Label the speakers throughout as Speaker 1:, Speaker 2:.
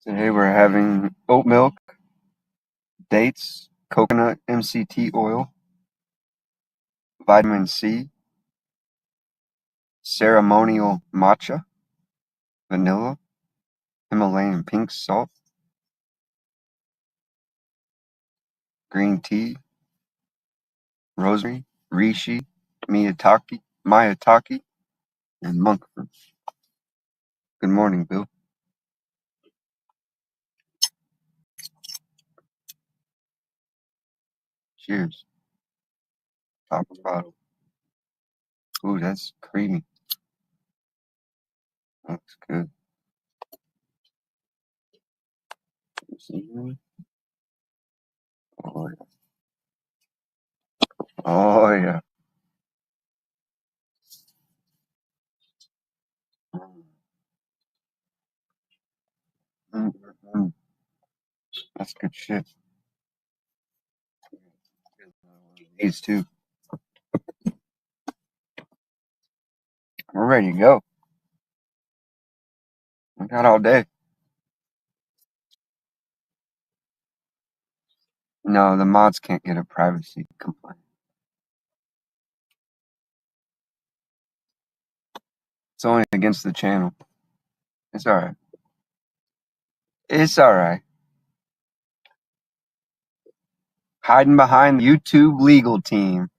Speaker 1: Today we're having oat milk, dates, coconut MCT oil, vitamin C, ceremonial matcha, vanilla, Himalayan pink salt, green tea, rosemary, reishi, maitake, and monk fruit. Good morning, Bill. Cheers. Top of the bottle. Ooh, that's creamy. Looks good. Oh yeah. Oh yeah. Mm-mm-mm. That's good shit. These two. We're ready to go. We got all day. No, the mods can't get a privacy complaint. It's only against the channel. It's alright. It's alright. Hiding behind the YouTube legal team.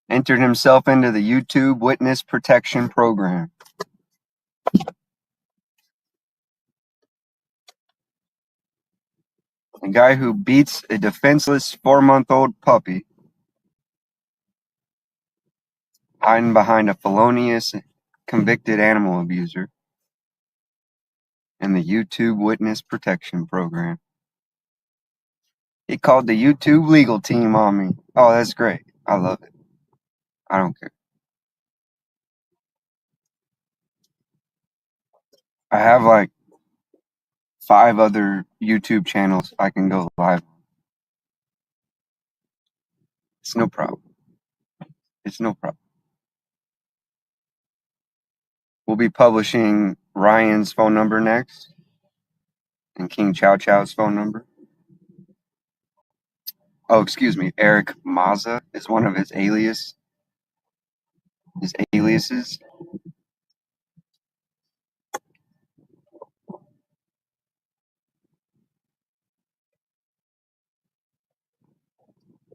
Speaker 1: Entered himself into the YouTube Witness Protection Program. A guy who beats a defenseless 4-month-old puppy. Hiding behind a felonious convicted animal abuser. In the YouTube Witness Protection Program. He called the YouTube legal team on me. Oh, that's great. I love it. I don't care. I have like 5 other YouTube channels I can go live on. It's no problem. It's no problem. We'll be publishing Ryan's phone number next and King Chow Chow's phone number. Oh, excuse me. Eric Maza is one of his aliases.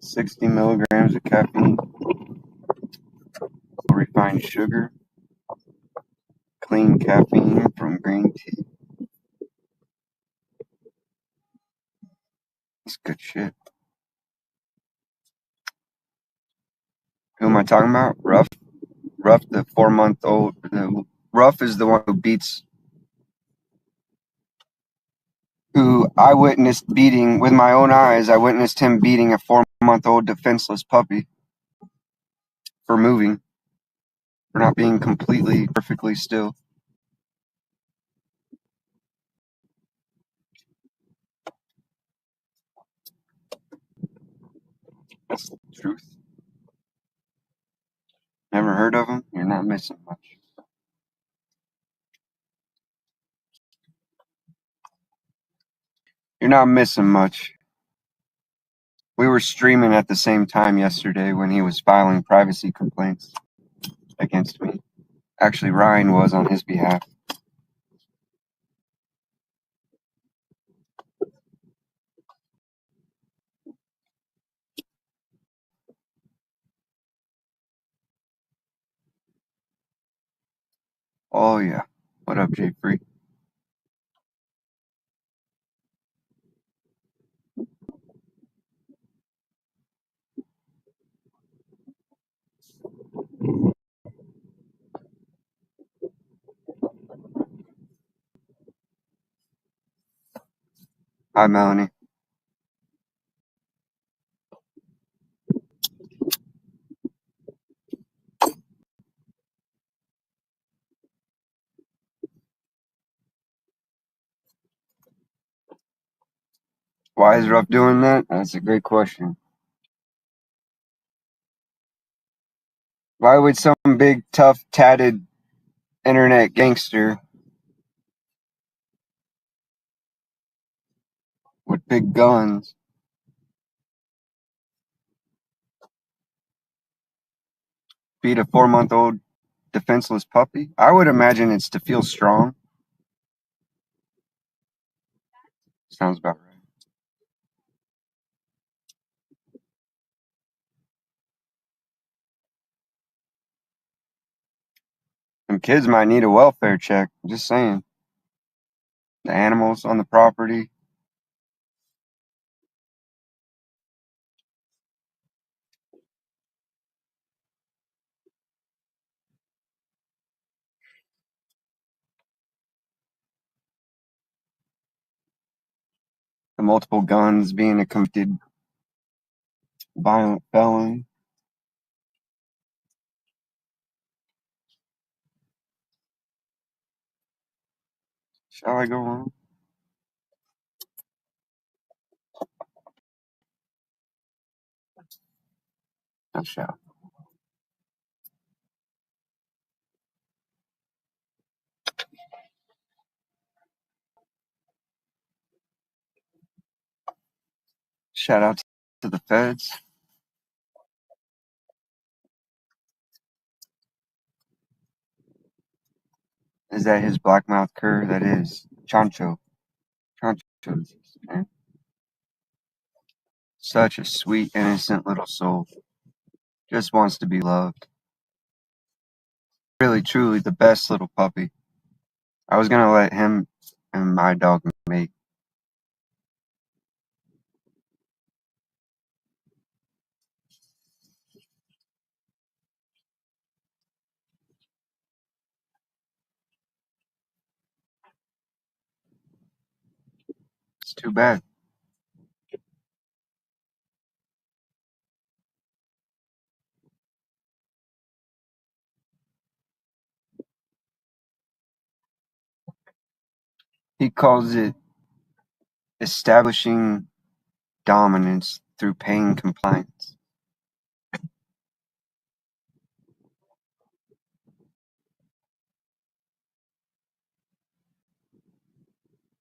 Speaker 1: 60 milligrams of caffeine, refined sugar, clean caffeine from green tea. That's good shit. Who am I talking about? Ruff, the 4-month-old. Ruff is the one who I witnessed beating with my own eyes. I witnessed him beating a 4-month-old defenseless puppy for moving, for not being completely, perfectly still. That's the truth. Never heard of him? You're not missing much. You're not missing much. We were streaming at the same time yesterday when he was filing privacy complaints against me. Actually, Ryan was on his behalf. Oh, yeah. What up, Jay Free? Hi, Melanie. Why is Ruff doing that? That's a great question. Why would some big, tough, tatted internet gangster with big guns. Beat a 4-month-old defenseless puppy. I would imagine it's to feel strong. Sounds about right. Some kids might need a welfare check. Just saying. The animals on the property. The multiple guns, being a convicted violent felon. Shall I go on? I shall. Shout out to the feds. Is that his blackmouth cur? That is Chancho. Chancho. Man. Such a sweet, innocent little soul. Just wants to be loved. Really, truly the best little puppy. I was gonna let him and my dog mate. It's too bad. He calls it establishing dominance through paying compliance.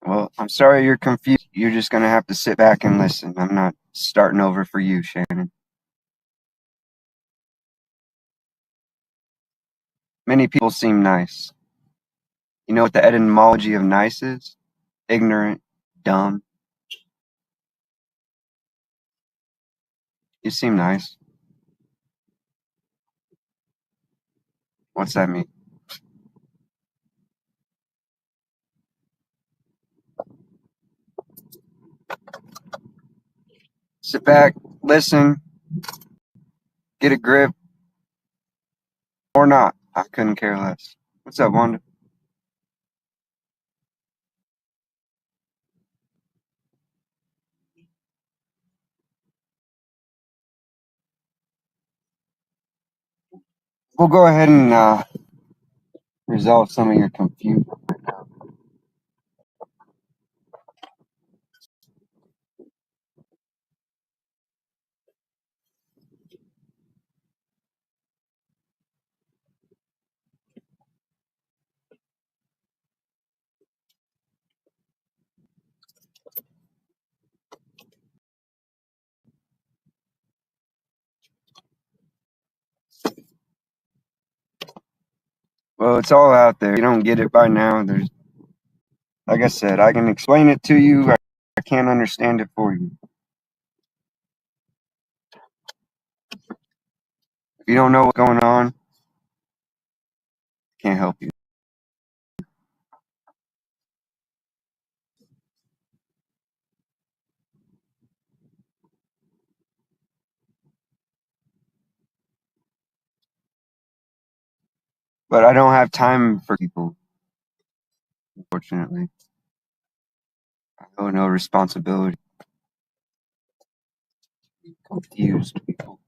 Speaker 1: Well, I'm sorry you're confused. You're just gonna have to sit back and listen. I'm not starting over for you, Shannon. Many people seem nice. You know what the etymology of nice is? Ignorant, dumb. You seem nice. What's that mean? Sit back, listen, get a grip, or not. I couldn't care less. What's up, Wanda? We'll go ahead and resolve some of your confusion. Well, it's all out there. If you don't get it by now, there's, like I said, I can explain it to you. I can't understand it for you. If you don't know what's going on, I can't help you. But I don't have time for people, unfortunately. I owe no responsibility. Confused people.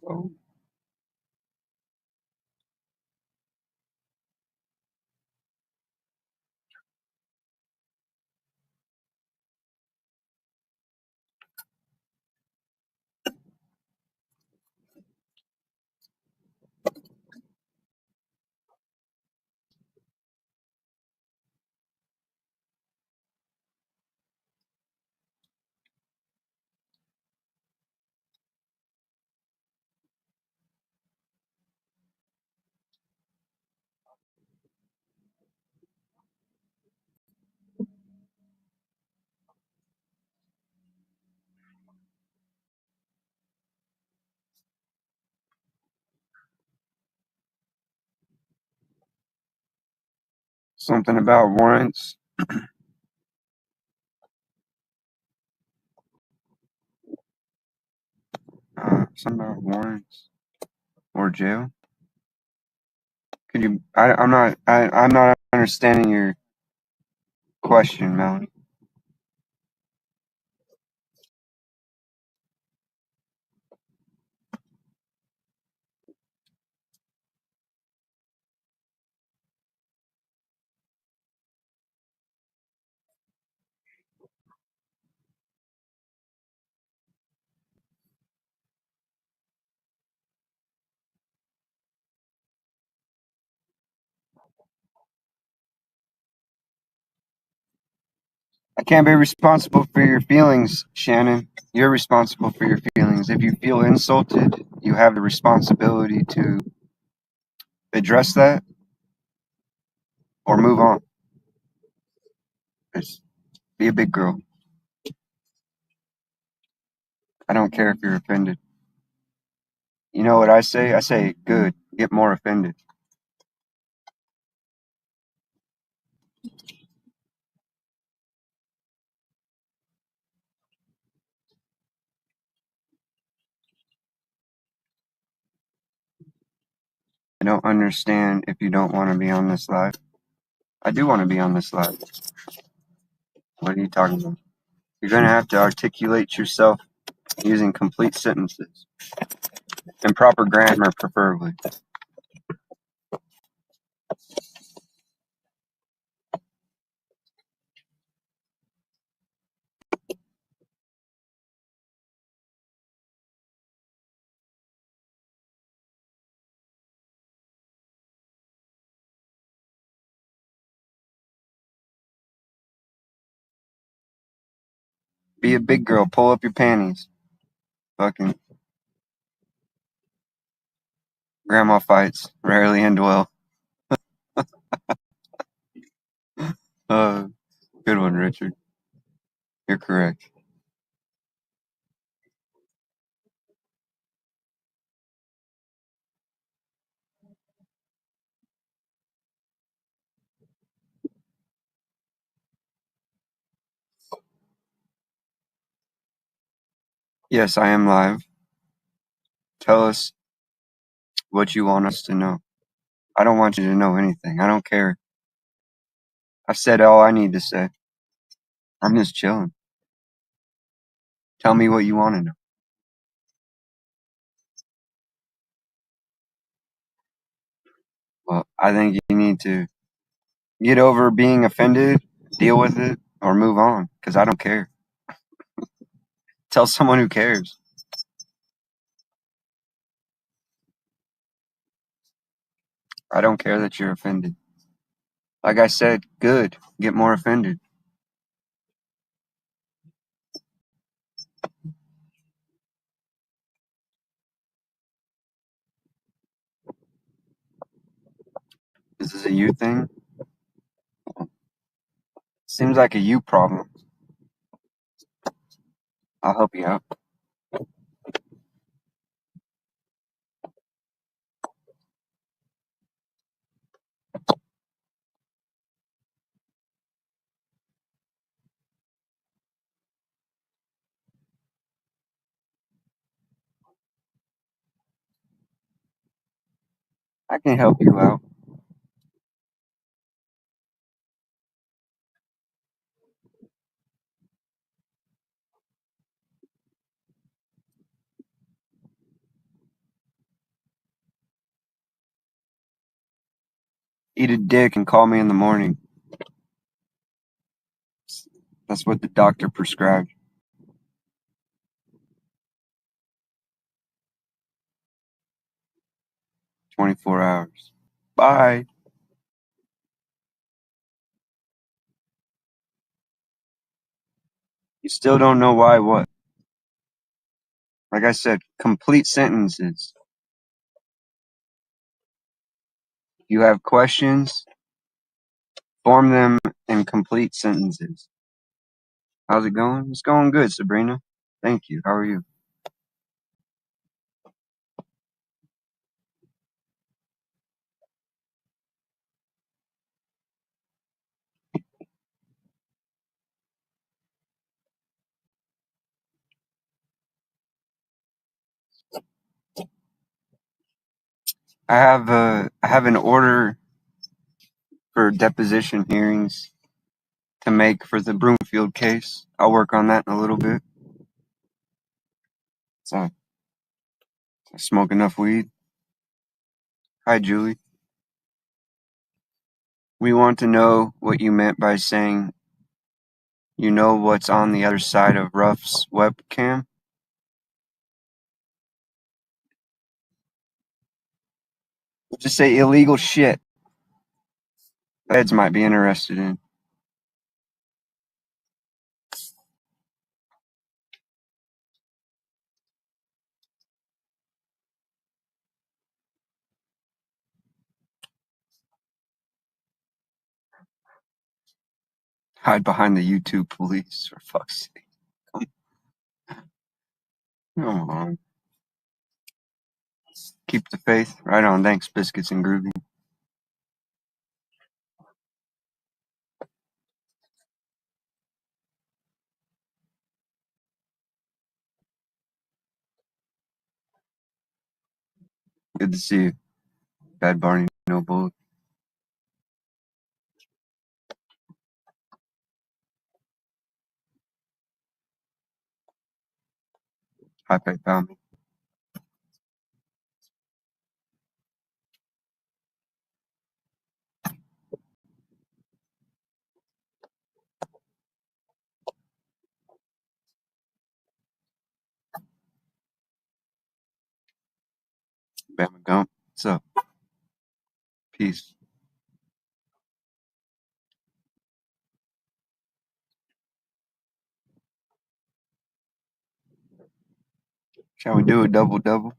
Speaker 1: Oh, something about warrants. Something about warrants or jail. Could you? I'm not. I'm not understanding your question, Melanie. I can't be responsible for your feelings, Shannon. You're responsible for your feelings. If you feel insulted, you have the responsibility to address that or move on. Just be a big girl. I don't care if you're offended. You know what I say? I say, good, get more offended. I don't understand if you don't want to be on this live. I do want to be on this live. What are you talking about? You're going to have to articulate yourself using complete sentences and proper grammar, preferably. Be a big girl. Pull up your panties. Fucking grandma fights rarely end well. Uh, Good one, Richard. You're correct. Yes, I am live. Tell us what you want us to know. I don't want you to know anything. I don't care. I've said all I need to say. I'm just chilling. Tell me what you want to know. Well, I think you need to get over being offended, deal with it, or move on, because I don't care. Tell someone who cares. I don't care that you're offended. Like I said, good. Get more offended. This is a you thing. Seems like a you problem. I'll help you out. I can help you out. Eat a dick and call me in the morning. That's what the doctor prescribed. 24 hours. Bye. You still don't know why what? Like I said, complete sentences. You have questions, form them in complete sentences. How's it going? It's going good, Sabrina. Thank you. How are you? I have an order for deposition hearings to make for the Broomfield case. I'll work on that in a little bit. So I smoke enough weed. Hi, Julie. We want to know what you meant by saying you know what's on the other side of Ruff's webcam. Just say illegal shit. Feds might be interested in. Hide behind the YouTube police, for fuck's sake. Come on. Keep the faith. Right on. Thanks, Biscuits and Groovy. Good to see you. Bad Barney, no bullet. Hi, PayPal me. Bama Gump. What's up? Peace. Shall we do a double double?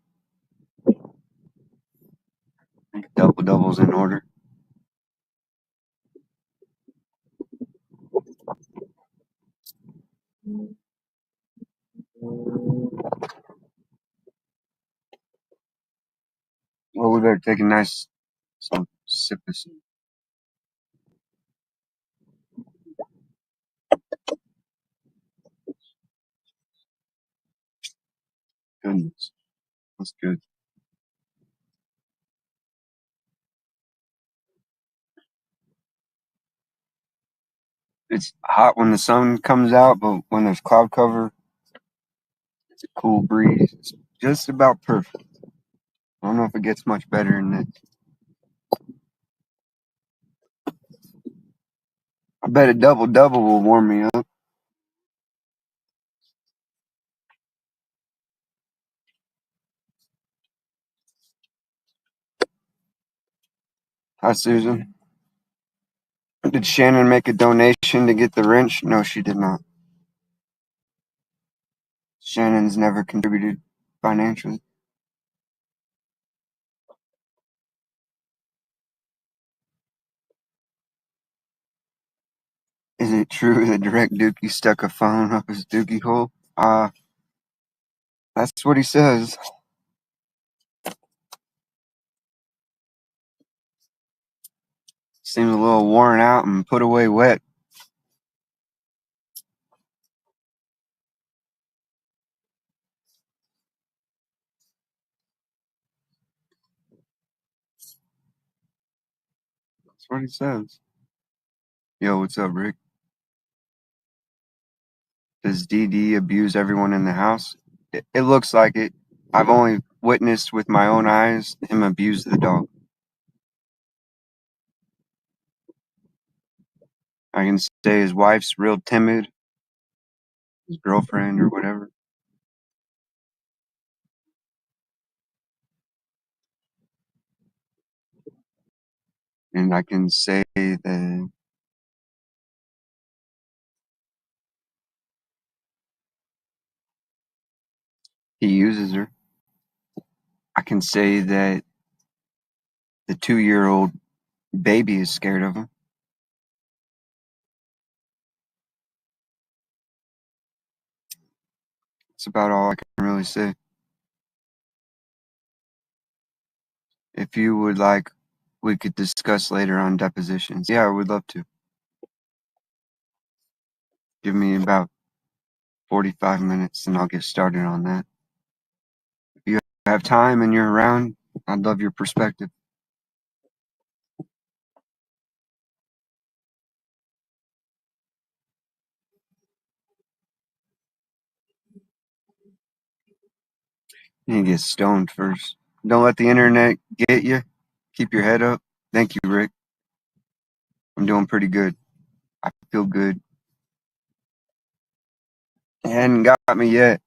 Speaker 1: Double doubles in order. Well, we better take a nice some sip of some goodness. That's good. It's hot when the sun comes out, but when there's cloud cover, it's a cool breeze. It's just about perfect. I don't know if it gets much better than this. I bet a double double will warm me up. Hi, Susan. Did Shannon make a donation to get the wrench? No, she did not. Shannon's never contributed financially. Is it true that Direct Dookie stuck a phone up his dookie hole? That's what he says. Seems a little worn out and put away wet. That's what he says. Yo, what's up, Rick? Does DD abuse everyone in the house? It looks like it. I've only witnessed with my own eyes him abuse the dog. I can say his wife's real timid, his girlfriend or whatever. And I can say that he uses her. I can say that the 2-year-old baby is scared of him. That's about all I can really say. If you would like, we could discuss later on depositions. Yeah, I would love to. Give me about 45 minutes and I'll get started on that. If you have time and you're around, I'd love your perspective. You need to get stoned first. Don't let the internet get you. Keep your head up. Thank you, Rick. I'm doing pretty good. I feel good. It hadn't got me yet.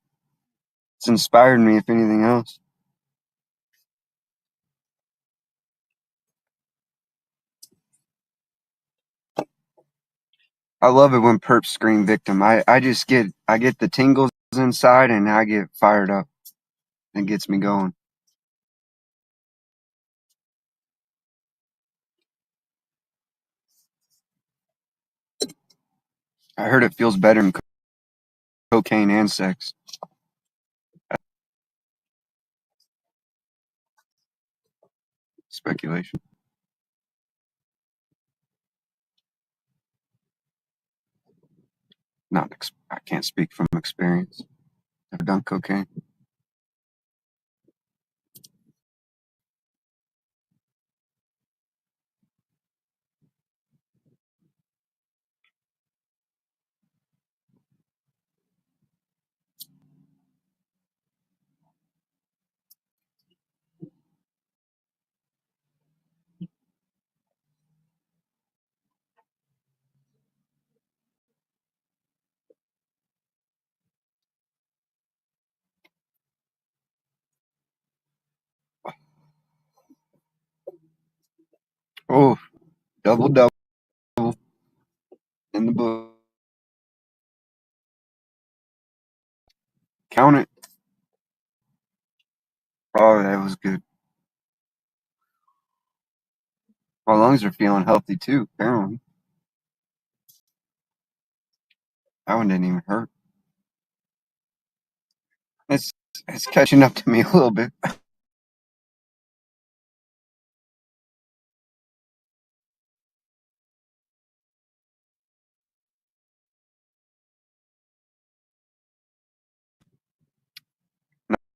Speaker 1: It's inspired me, if anything else. I love it when perps scream victim. I get the tingles inside and I get fired up. It gets me going. I heard it feels better than cocaine and sex. Speculation. I can't speak from experience. Never done cocaine. Oh, double double in the book. Count it. Oh, that was good. My lungs are feeling healthy too, apparently. That one didn't even hurt. It's it's catching up to me a little bit.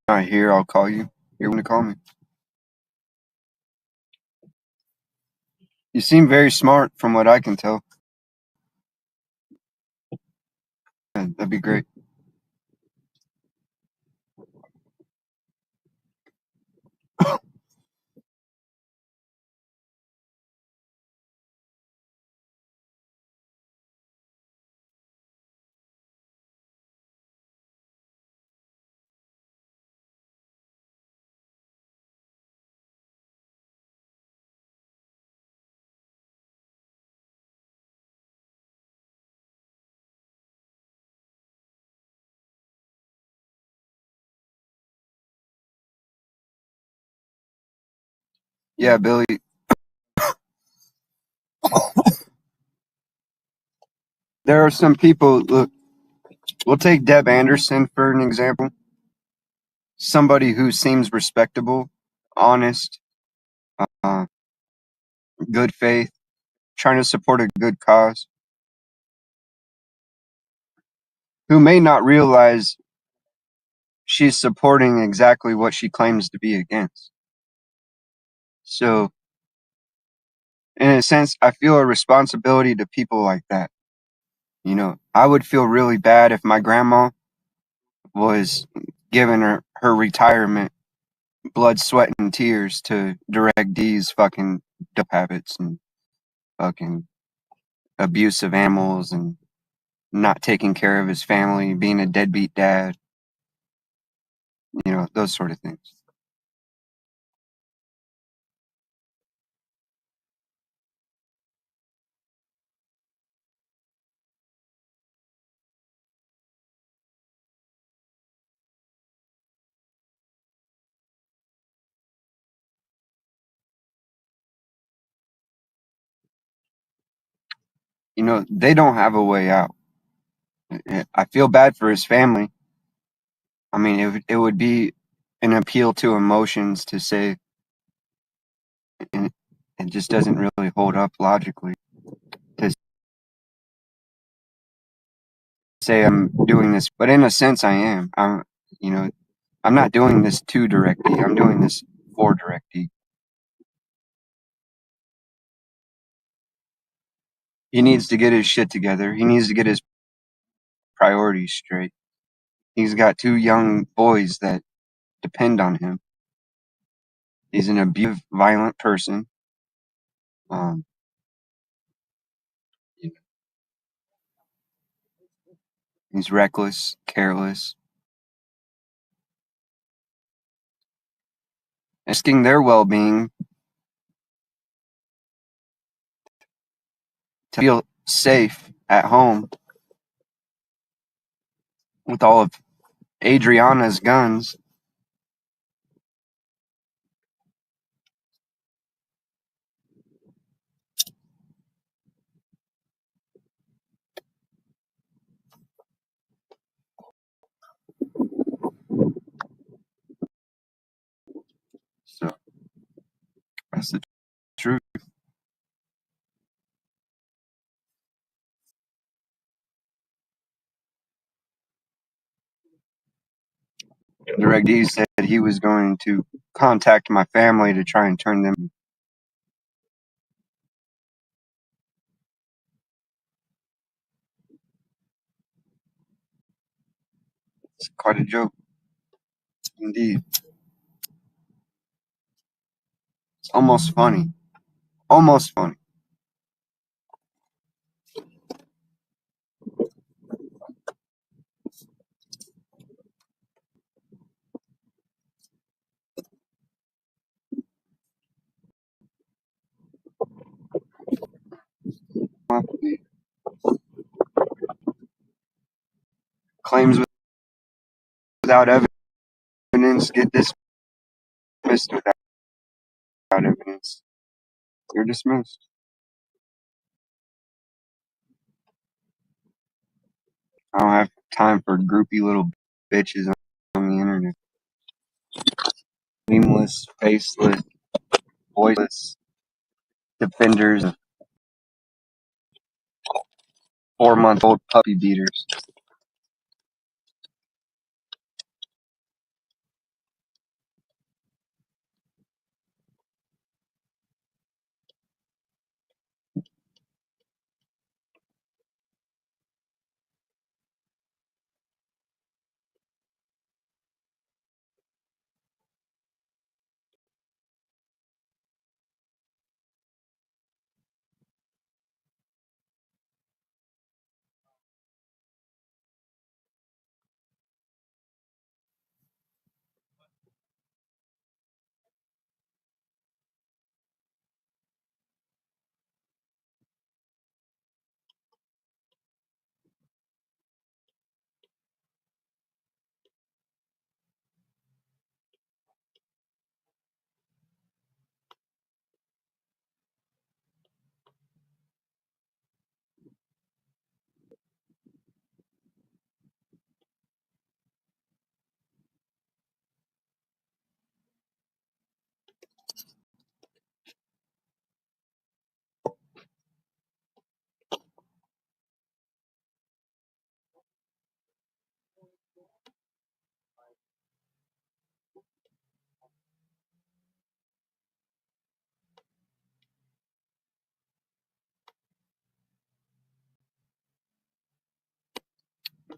Speaker 1: Not here, I'll call you. You're gonna call me. You seem very smart from what I can tell. Yeah, that'd be great. Yeah, Billy. There are some people. Look, we'll take Deb Anderson for an example. Somebody who seems respectable, honest, uh, good faith, trying to support a good cause, who may not realize she's supporting exactly what she claims to be against. So, in a sense, I feel a responsibility to people like that. You know, I would feel really bad if my grandma was giving her retirement blood, sweat, and tears to direct D's fucking dope habits and fucking abuse of animals and not taking care of his family, being a deadbeat dad, you know, those sort of things. You know, they don't have a way out. I feel bad for his family. I mean, it would be an appeal to emotions to say, and it just doesn't really hold up logically to say I'm doing this, but in a sense, I am. You know, I'm not doing this to direct D. I'm doing this for direct D. He needs to get his shit together. He needs to get his priorities straight. He's got two young boys that depend on him. He's an abusive, violent person. Um, he's reckless, careless, risking their well-being to feel safe at home with all of Adriana's guns. So that's the truth. Direct D said he was going to contact my family to try and turn them. It's quite a joke, indeed. It's almost funny. Almost funny. Claims without evidence get dismissed without evidence. You're dismissed. I don't have time for groupie little bitches on the internet. Nameless, faceless, voiceless defenders of 4-month-old puppy beaters.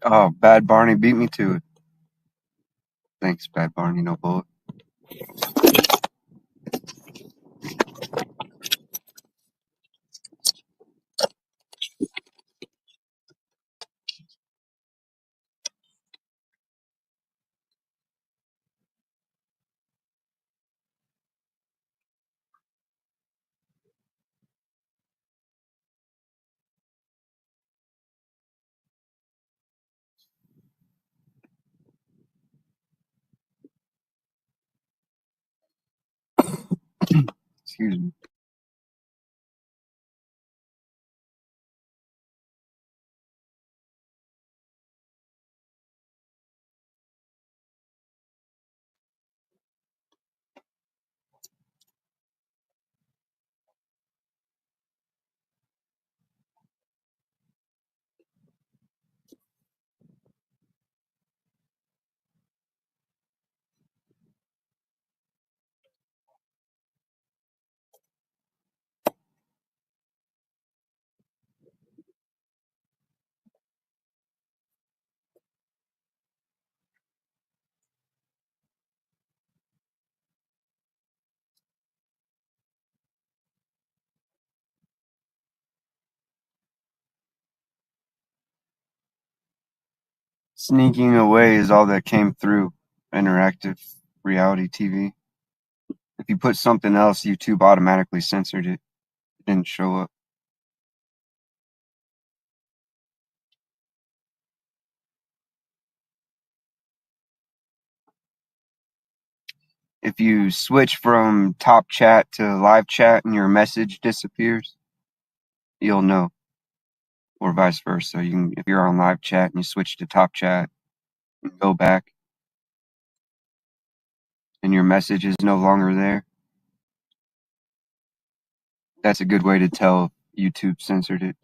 Speaker 1: Oh, Bad Barney beat me to it. Thanks, Bad Barney, no bullet. Excuse me. Sneaking away is all that came through interactive reality TV. If you put something else, YouTube automatically censored it. It didn't show up. If you switch from top chat to live chat and your message disappears, you'll know. Or vice versa. If you're on live chat and you switch to top chat and go back and your message is no longer there, that's a good way to tell YouTube censored it.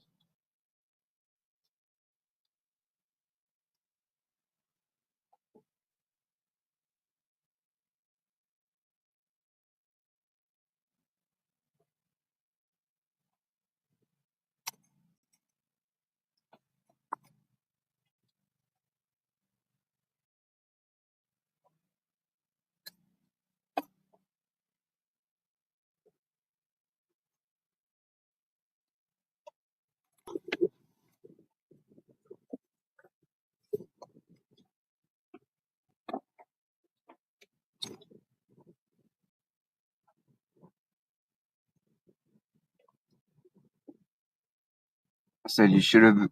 Speaker 1: I said you should have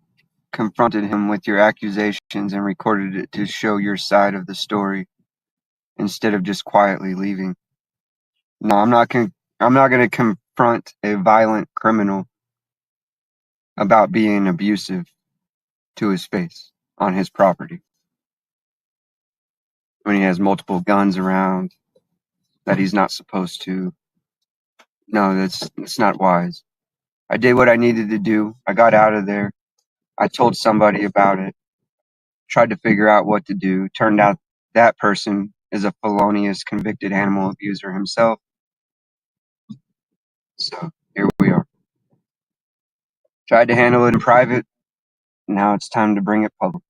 Speaker 1: confronted him with your accusations and recorded it to show your side of the story instead of just quietly leaving. No, I'm not gonna confront a violent criminal about being abusive to his face on his property when he has multiple guns around that he's not supposed to. No, that's not wise. I did what I needed to do. I got out of there. I told somebody about it. Tried to figure out what to do. Turned out that person is a felonious convicted animal abuser himself. So here we are. Tried to handle it in private. Now it's time to bring it public.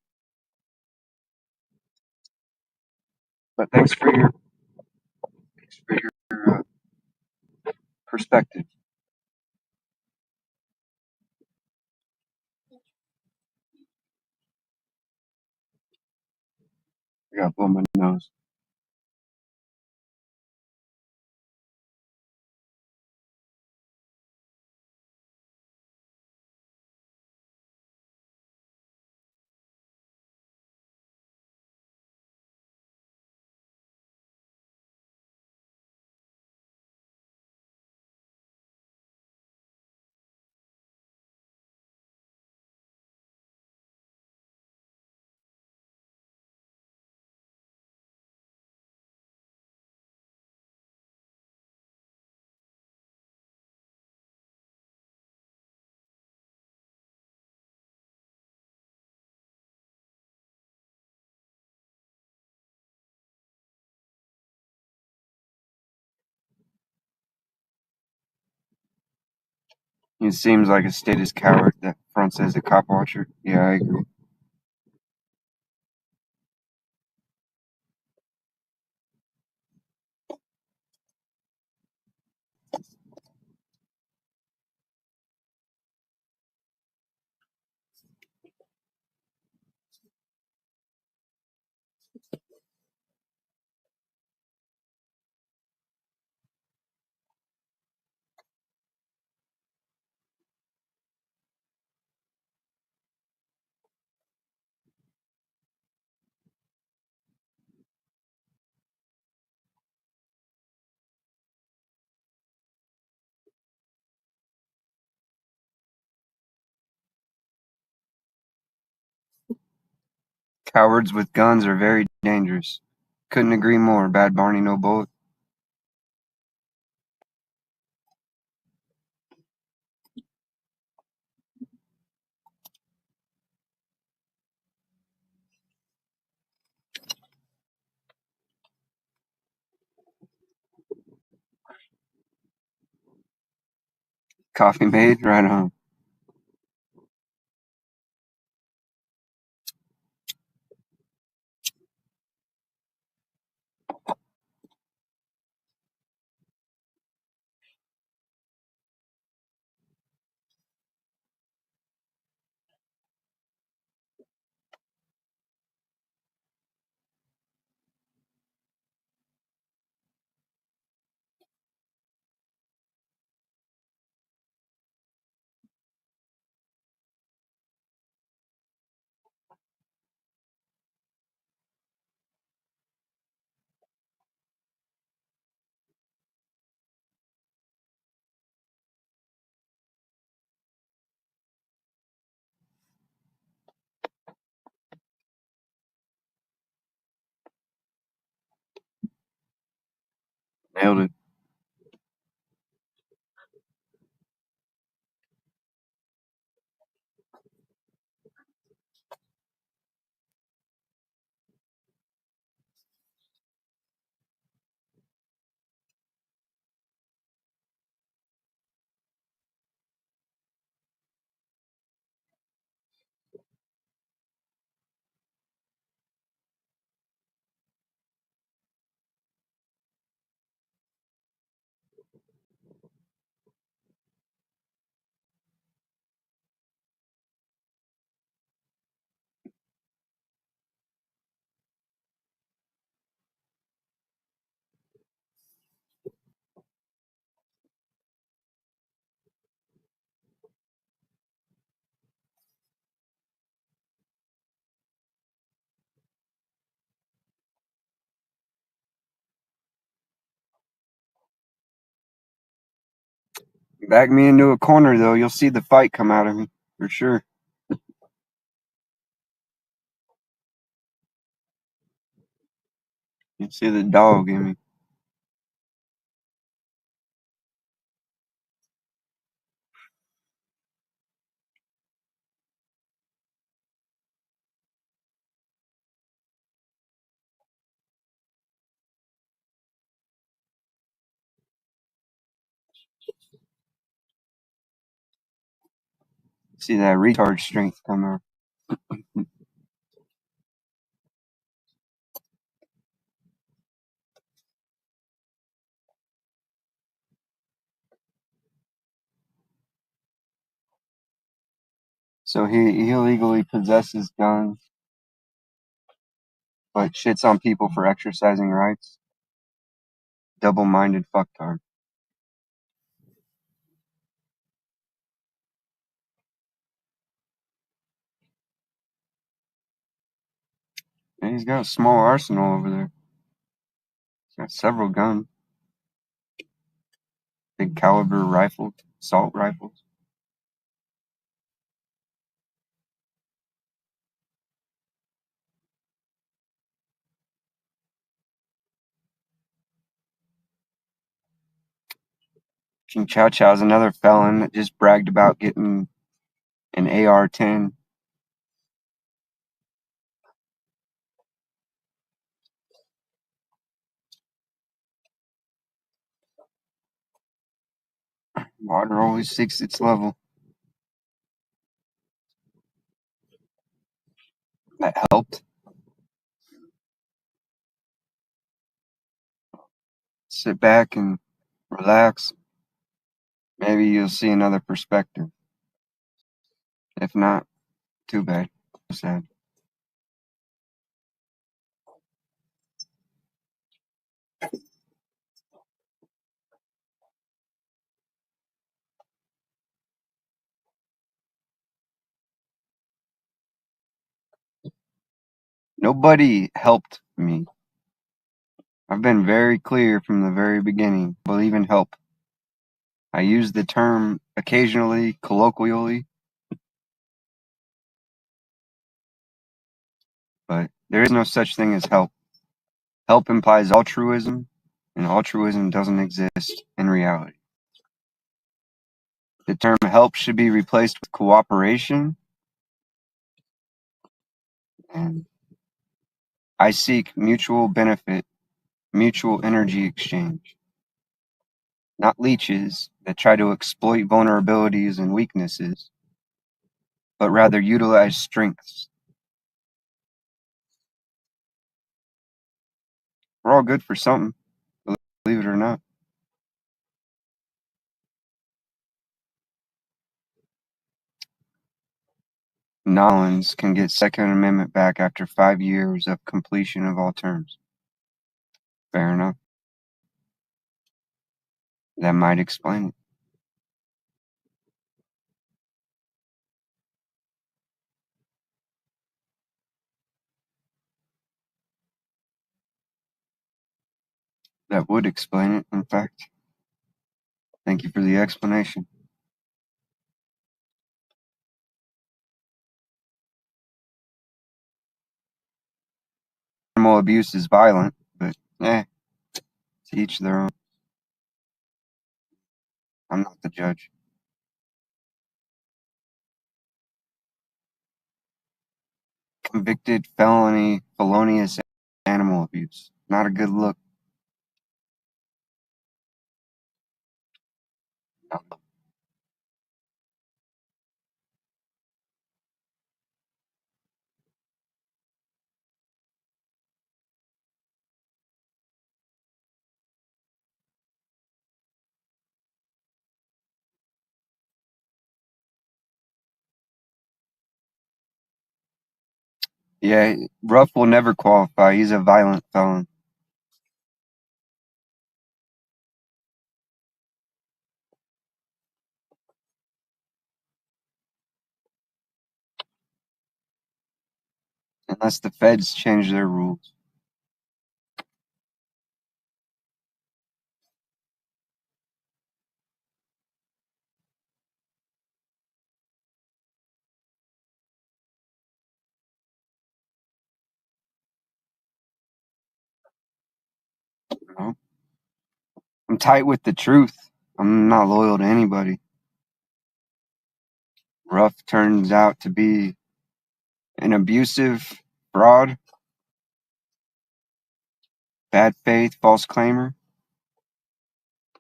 Speaker 1: But thanks for your perspective. I got to blow my nose. He seems like a status coward that fronts as a cop watcher. Yeah, I agree. Cowards with guns are very dangerous. Couldn't agree more. Bad Barney, no bullet. Coffee made, right on. Nailed it. Back me into a corner, though. You'll see the fight come out of me, for sure. You'll see the dog in me. See that retard strength come out. So he illegally possesses guns, but shits on people for exercising rights. Double-minded fucktard. And he's got a small arsenal over there. He's got several guns. Big caliber rifles, assault rifles. King Chow Chow is another felon that just bragged about getting an AR-10. Water always seeks its level. That helped. Sit back and relax. Maybe you'll see another perspective. If not, too bad. Sad. Nobody helped me. I've been very clear from the very beginning. I believe in help. I use the term occasionally, colloquially, but there is no such thing as help. Help implies altruism, and altruism doesn't exist in reality. The term help should be replaced with cooperation, and I seek mutual benefit, mutual energy exchange, not leeches that try to exploit vulnerabilities and weaknesses, but rather utilize strengths. We're all good for something, believe it or not. Nolans can get Second Amendment back after 5 years of completion of all terms. Fair enough. That might explain it. That would explain it, in fact. Thank you for the explanation. Animal abuse is violent, but to each their own. I'm not the judge. Convicted felony, felonious animal abuse. Not a good look. Yeah, Ruff will never qualify. He's a violent felon. Unless the feds change their rules. know. I'm tight with the truth. I'm not loyal to anybody. Ruff turns out to be an abusive fraud, bad faith, false claimer.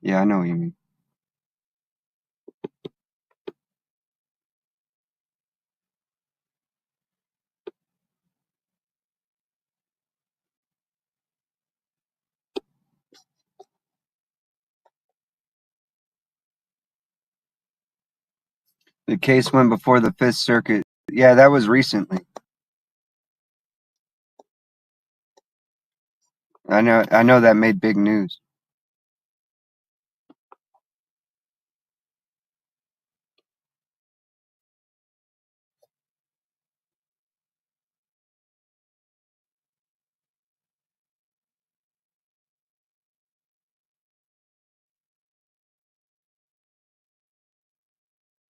Speaker 1: Yeah, I know what you mean. The case went before the Fifth Circuit. Yeah, that was recently. I know that made big news.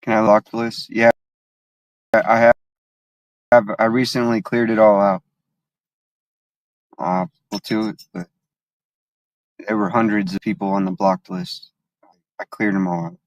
Speaker 1: Can I lock the list? Yeah, I have. I recently cleared it all out. Well, too, but there were hundreds of people on the blocked list. I cleared them all out.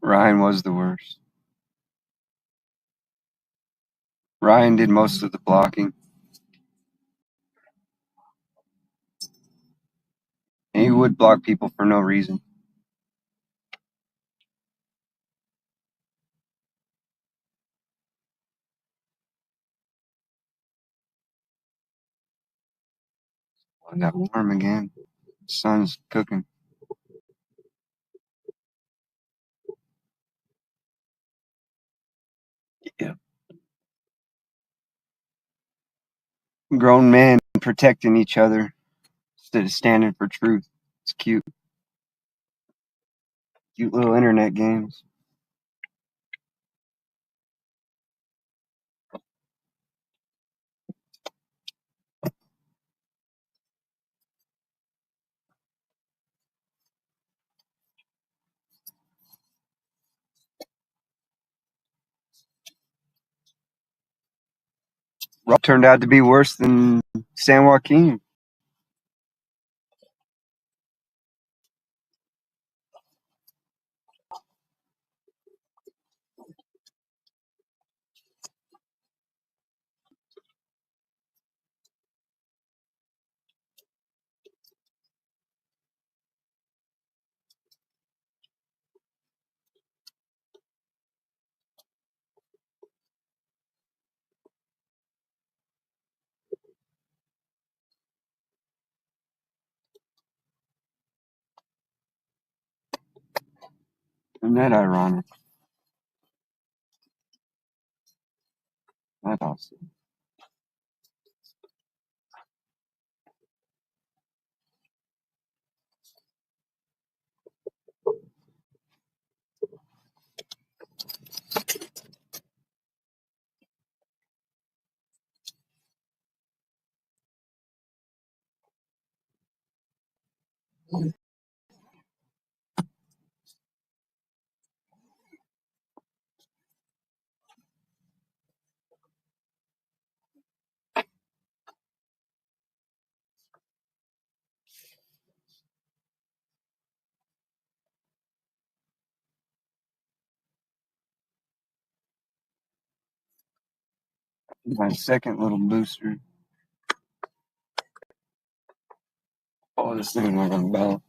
Speaker 1: Ryan was the worst. Ryan did most of the blocking. He would block people for no reason. I got warm again. Sun's cooking. Yeah. Grown men protecting each other instead of standing for truth. It's cute. Cute little internet games. Rob turned out to be worse than San Joaquin. Isn't that ironic? That's awesome. My second little booster. Oh, this thing is not gonna balance.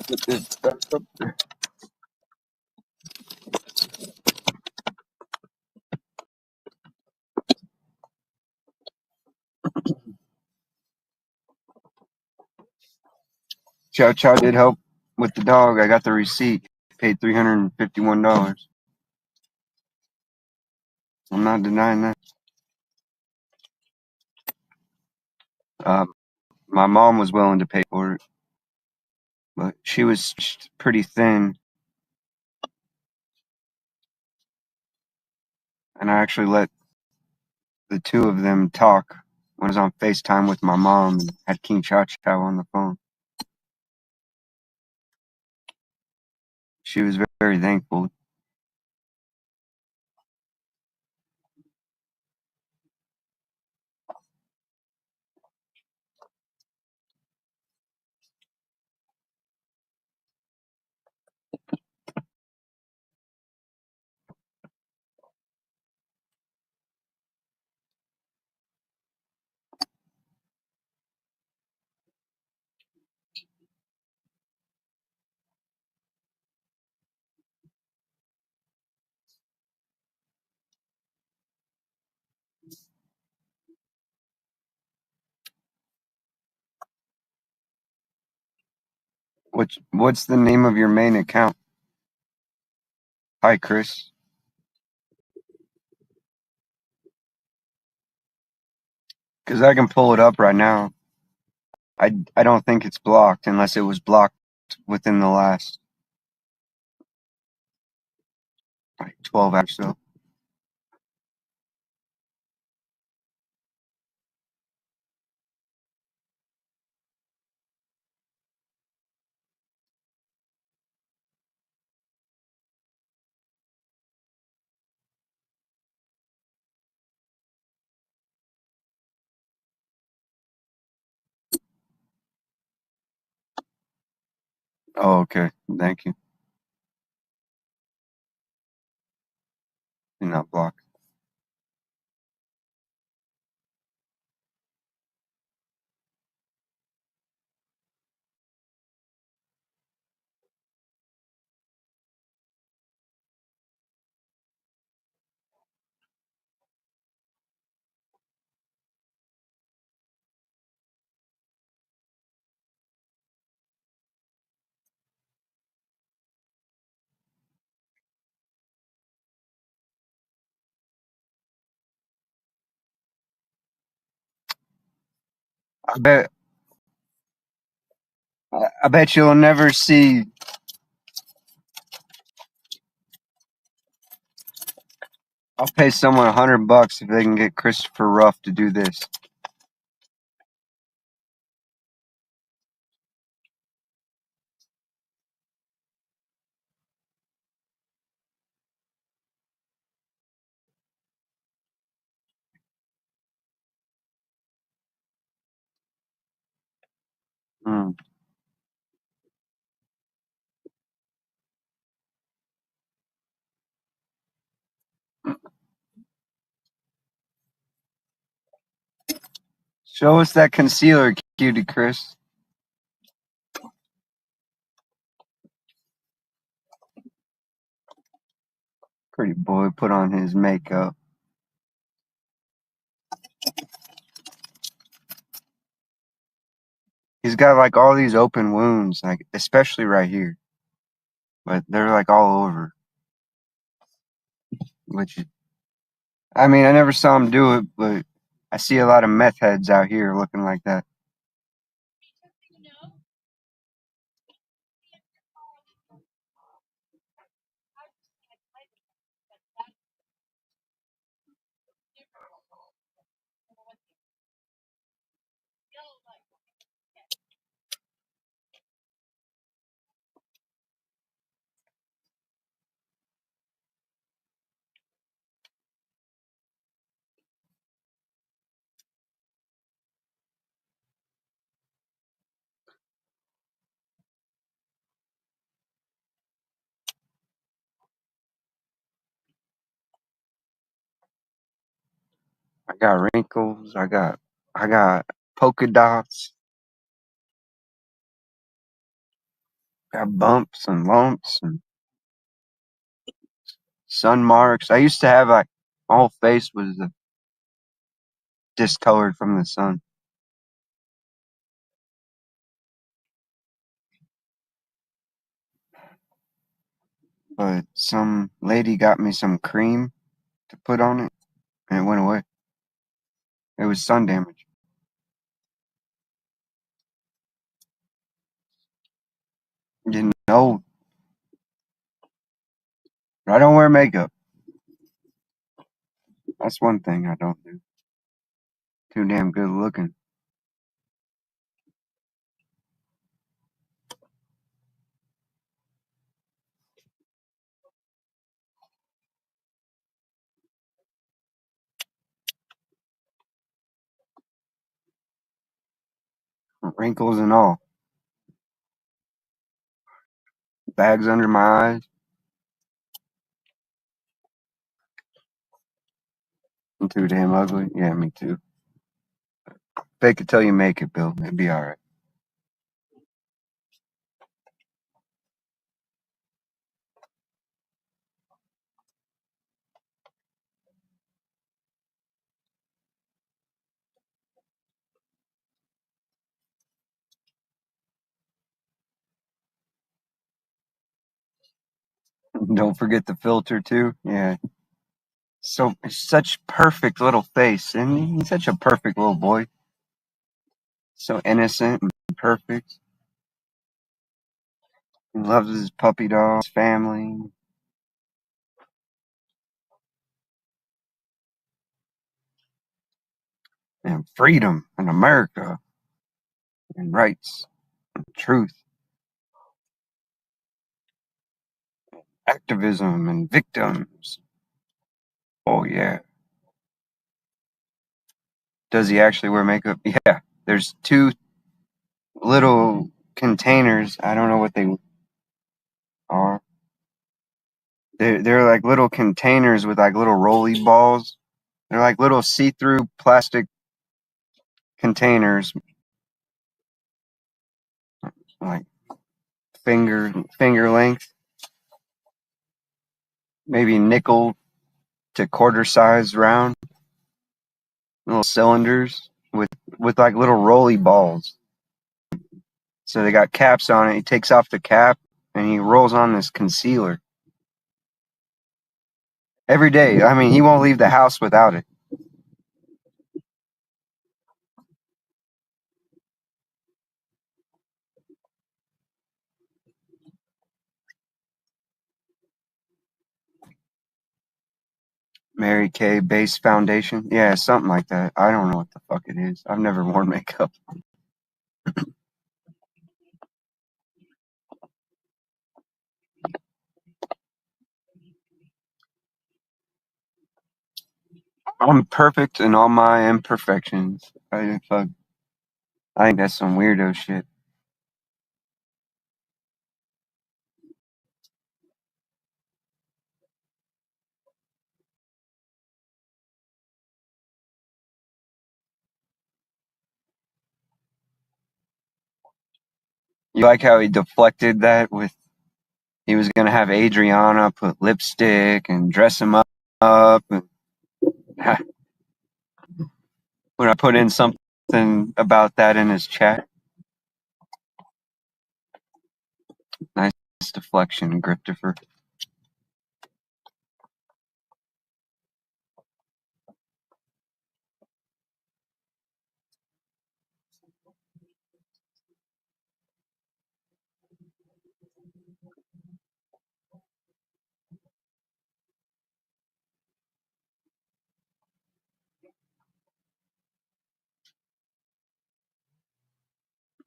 Speaker 1: Put this back up there. Chow Chow did help with the dog. I got the receipt. Paid $351. I'm not denying that. Uh, my mom was willing to pay for it, but she was pretty thin, and I actually let the two of them talk when I was on FaceTime with my mom and had King Chow Chow on the phone. She was very, very thankful. What's the name of your main account? Hi, Chris. Because I can pull it up right now. I don't think it's blocked unless it was blocked within the last like 12 hours. So, oh, okay. Thank you. You're not blocked. I bet. I bet you'll never see. I'll pay someone $100 if they can get Christopher Ruff to do this. Hmm. Show us that concealer, cutie Chris. Pretty boy put on his makeup. He's got like all these open wounds, like especially right here, but they're like all over. Which I mean, I never saw him do it, but I see a lot of meth heads out here looking like that. got wrinkles. I got polka dots. Got bumps and lumps and sun marks. I used to have like my whole face was discolored from the sun. But some lady got me some cream to put on it, and it went away. It was sun damage. Didn't know. I don't wear makeup. That's one thing I don't do. Too damn good looking. Wrinkles and all. Bags under my eyes. I'm too damn ugly. Yeah, me too. Fake it till you make it, Bill. It'd be alright. Don't forget the filter too. Yeah. So such perfect little face, and he's such a perfect little boy. So innocent and perfect. He loves his puppy dog, his family, and freedom and America and rights and truth, activism and victims. Oh yeah. Does he actually wear makeup? Yeah. There's two little containers. I don't know what they are. They're like little containers with like little rolly balls. They're like little see-through plastic containers, like finger length, maybe nickel to quarter size round, little cylinders with like little rolly balls. So they got caps on it. He takes off the cap and he rolls on this concealer every day. I mean, he won't leave the house without it. Mary Kay Base Foundation. Yeah, something like that. I don't know what the fuck it is. I've never worn makeup. I'm perfect in all my imperfections. I think that's some weirdo shit. You like how he deflected that with he was gonna have Adriana put lipstick and dress him up and when I put in something about that in his chat. Nice deflection, Griftifer.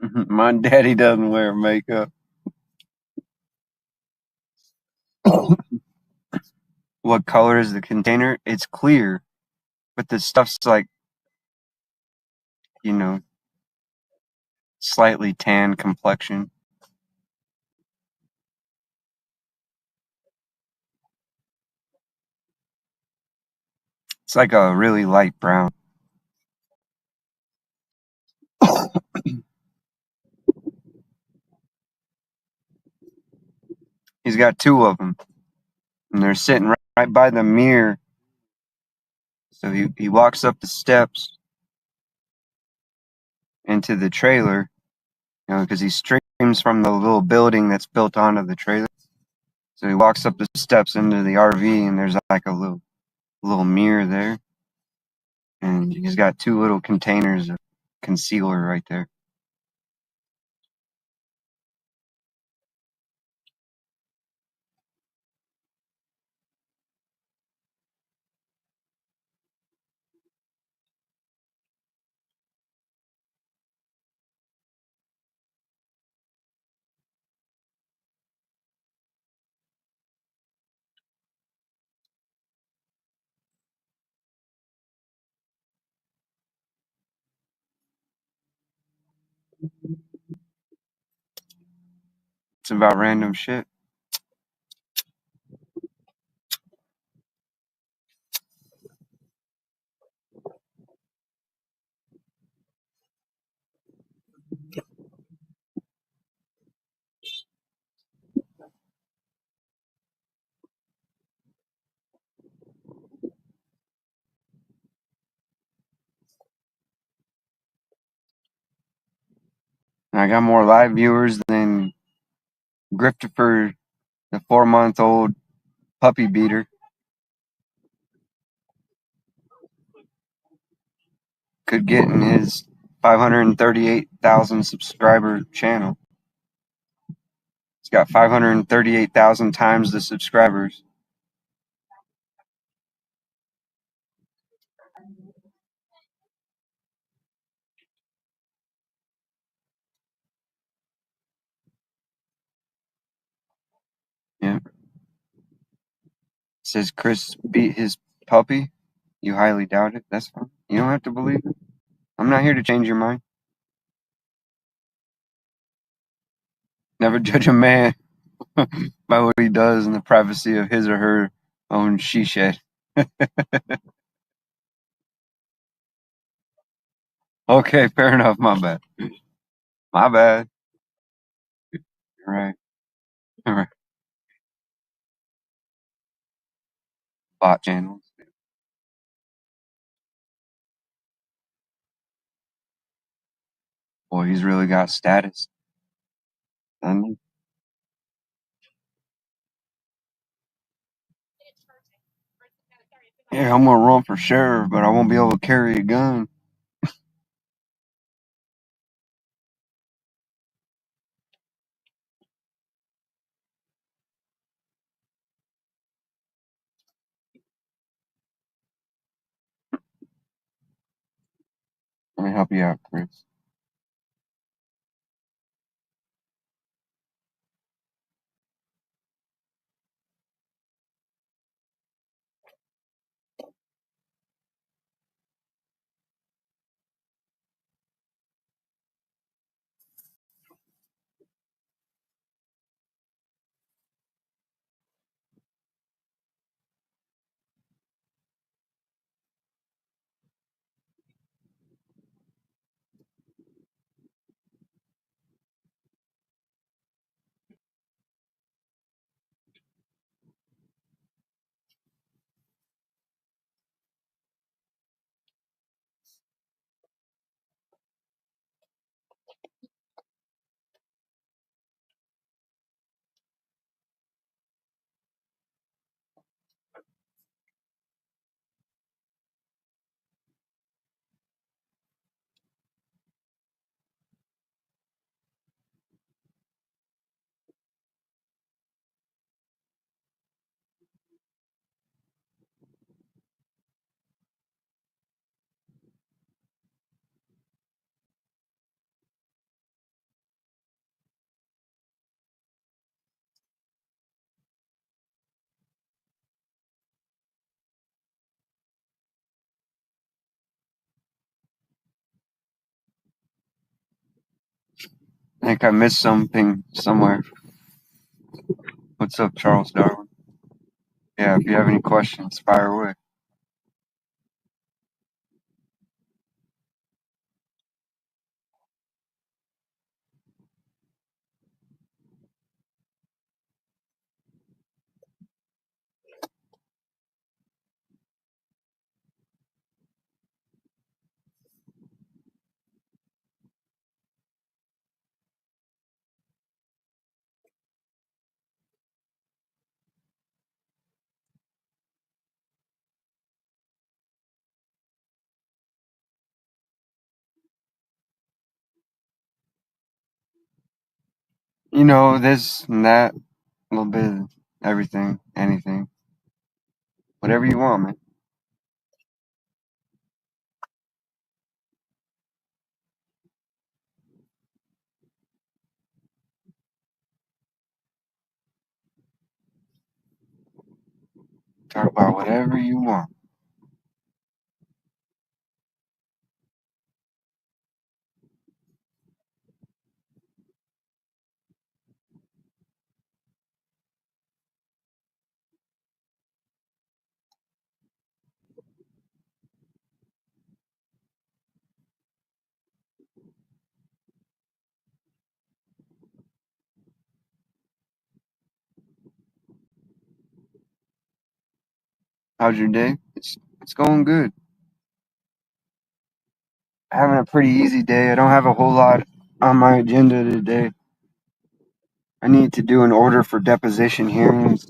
Speaker 1: My daddy doesn't wear makeup. What color is the container? It's clear, but the stuff's like, you know, slightly tan complexion. It's like a really light brown. He's got two of them, and they're sitting right by the mirror. So he walks up the steps into the trailer, because he streams from the little building that's built onto the trailer. So he walks up the steps into the RV, and there's like a little mirror there, and he's got two little containers of concealer right there. It's about random shit. And I got more live viewers than Grifter, the 4-month-old puppy beater, could get in his 538,000 subscriber channel. It's got 538,000 times the subscribers. Yeah. It says Chris beat his puppy. You highly doubt it. That's fine. You don't have to believe it. I'm not here to change your mind. Never judge a man by what he does in the privacy of his or her own she shed. Okay, fair enough. My bad. My bad. All right. All right. Bot channels. Boy, he's really got status. And yeah, I'm gonna run for sheriff, but I won't be able to carry a gun. Let me help you out, Chris. I think I missed something somewhere. What's up, Charles Darwin? Yeah, if you have any questions, fire away. You know, this and that, a little bit of everything, anything, whatever you want, man. Talk about whatever you want. How's your day? It's going good. Having a pretty easy day. I don't have a whole lot on my agenda today. I need to do an order for deposition hearings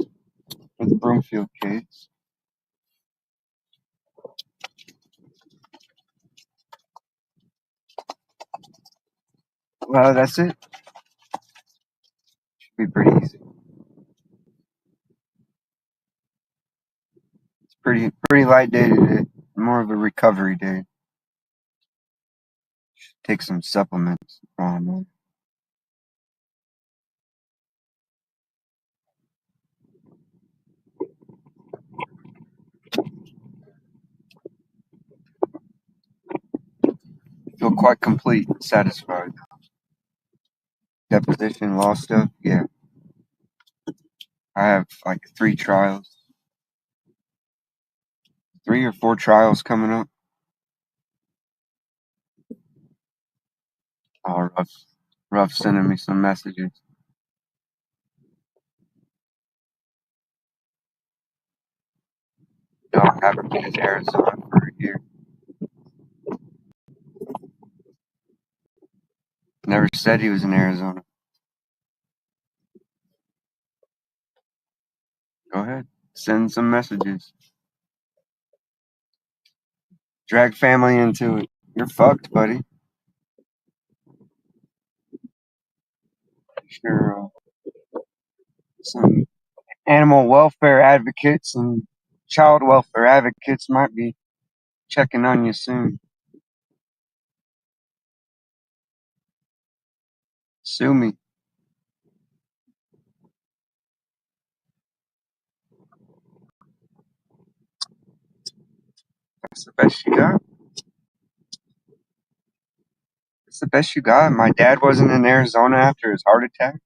Speaker 1: for the Broomfield case. Well, that's it. Should be pretty easy. It's pretty light day today. More of a recovery day. Take some supplements. Feel quite complete and satisfied. Deposition law stuff, yeah. I have like 3 or 4 trials coming up. Rough sending me some messages. No, I haven't been in Arizona for a year. Never said he was in Arizona. Go ahead. Send some messages. Drag family into it. You're fucked, buddy. Sure. Some animal welfare advocates and child welfare advocates might be checking on you soon. Sue me. That's the best you got. That's the best you got. My dad wasn't in Arizona after his heart attack.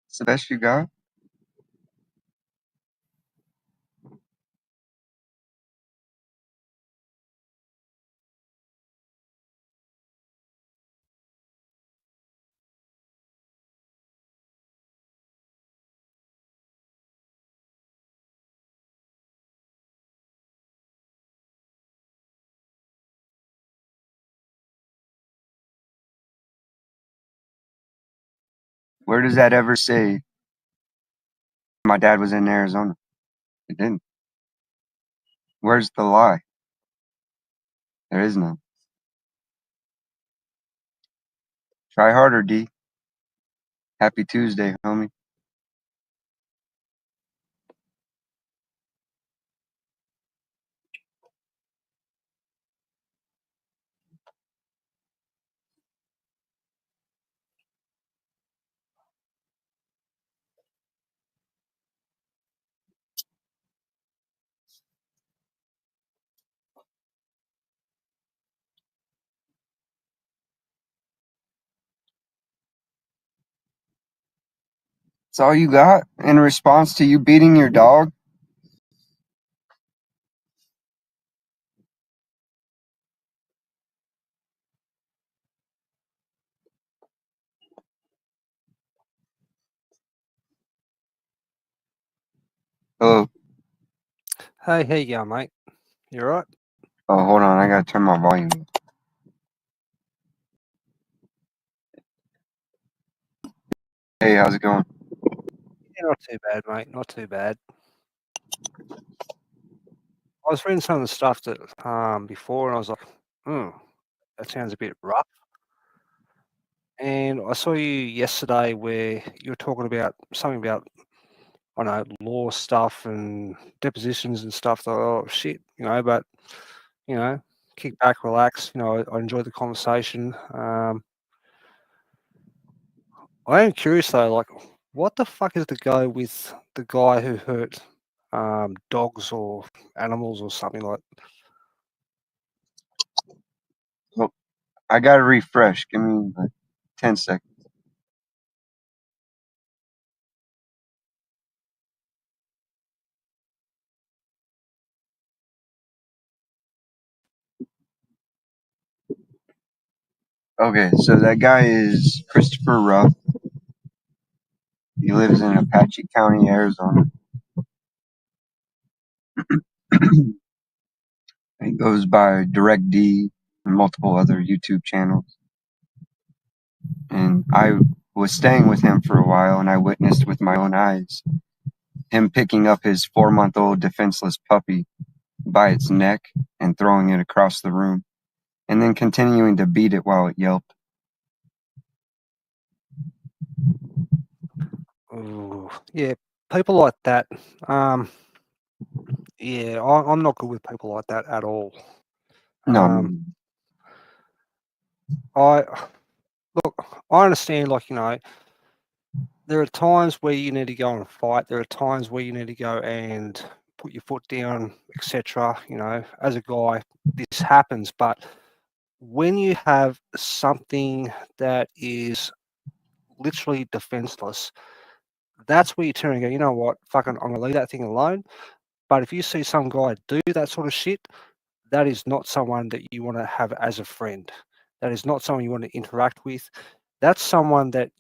Speaker 1: It's the best you got. Where does that ever say my dad was in Arizona? It didn't. Where's the lie? There is none. Try harder, D. Happy Tuesday, homie. That's all you got in response to you beating your dog? Oh,
Speaker 2: Hey, how you going, mate? You alright?
Speaker 1: oh, hold on. I gotta turn my volume up. Hey, how's it going?
Speaker 2: Yeah, not too bad, mate. Not too bad. I was reading some of the stuff that before, and I was like, "Hmm, that sounds a bit rough." And I saw you yesterday where you were talking about something about, I don't know, law stuff and depositions and stuff. Thought, oh shit, but you know, kick back, relax. I enjoyed the conversation. I am curious though, like, what the fuck is the go with the guy who hurt dogs or animals or something like?
Speaker 1: Well, I gotta refresh. Give me like 10 seconds. Okay, so that guy is Christopher Ruff. He lives in Apache County, Arizona. He goes by Direct D and multiple other YouTube channels. And I was staying with him for a while, and I witnessed with my own eyes him picking up his 4-month-old defenseless puppy by its neck and throwing it across the room, and then continuing to beat it while it yelped.
Speaker 2: Ooh, yeah, people like that. Yeah, I'm not good with people like that at all.
Speaker 1: No,
Speaker 2: Um, I look, I understand, like, there are times where you need to go and fight. There are times where you need to go and put your foot down, etc. As a guy, this happens, but when you have something that is literally defenseless, that's where you turn and go, you know what, fucking, I'm gonna leave that thing alone. But if you see some guy do that sort of shit, that is not someone that you want to have as a friend. That is not someone you want to interact with. That's someone that,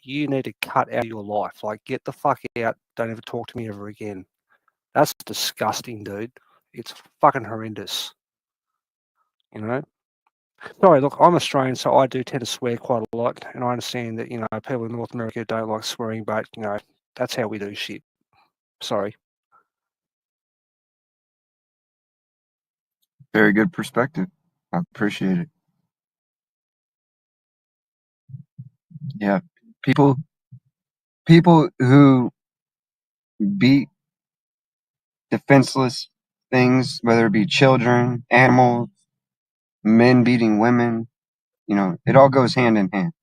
Speaker 2: you need to cut out of your life. Like, get the fuck out. Don't ever talk to me ever again. That's disgusting, dude. It's fucking horrendous. You know? Sorry, look, I'm Australian, so I do tend to swear quite a lot. And I understand that, people in North America don't like swearing, but, that's how we do shit. Sorry.
Speaker 1: very good perspective. I appreciate it. Yeah, people people who beat defenseless things, whether it be children, animals, men beating women, it all goes hand in hand.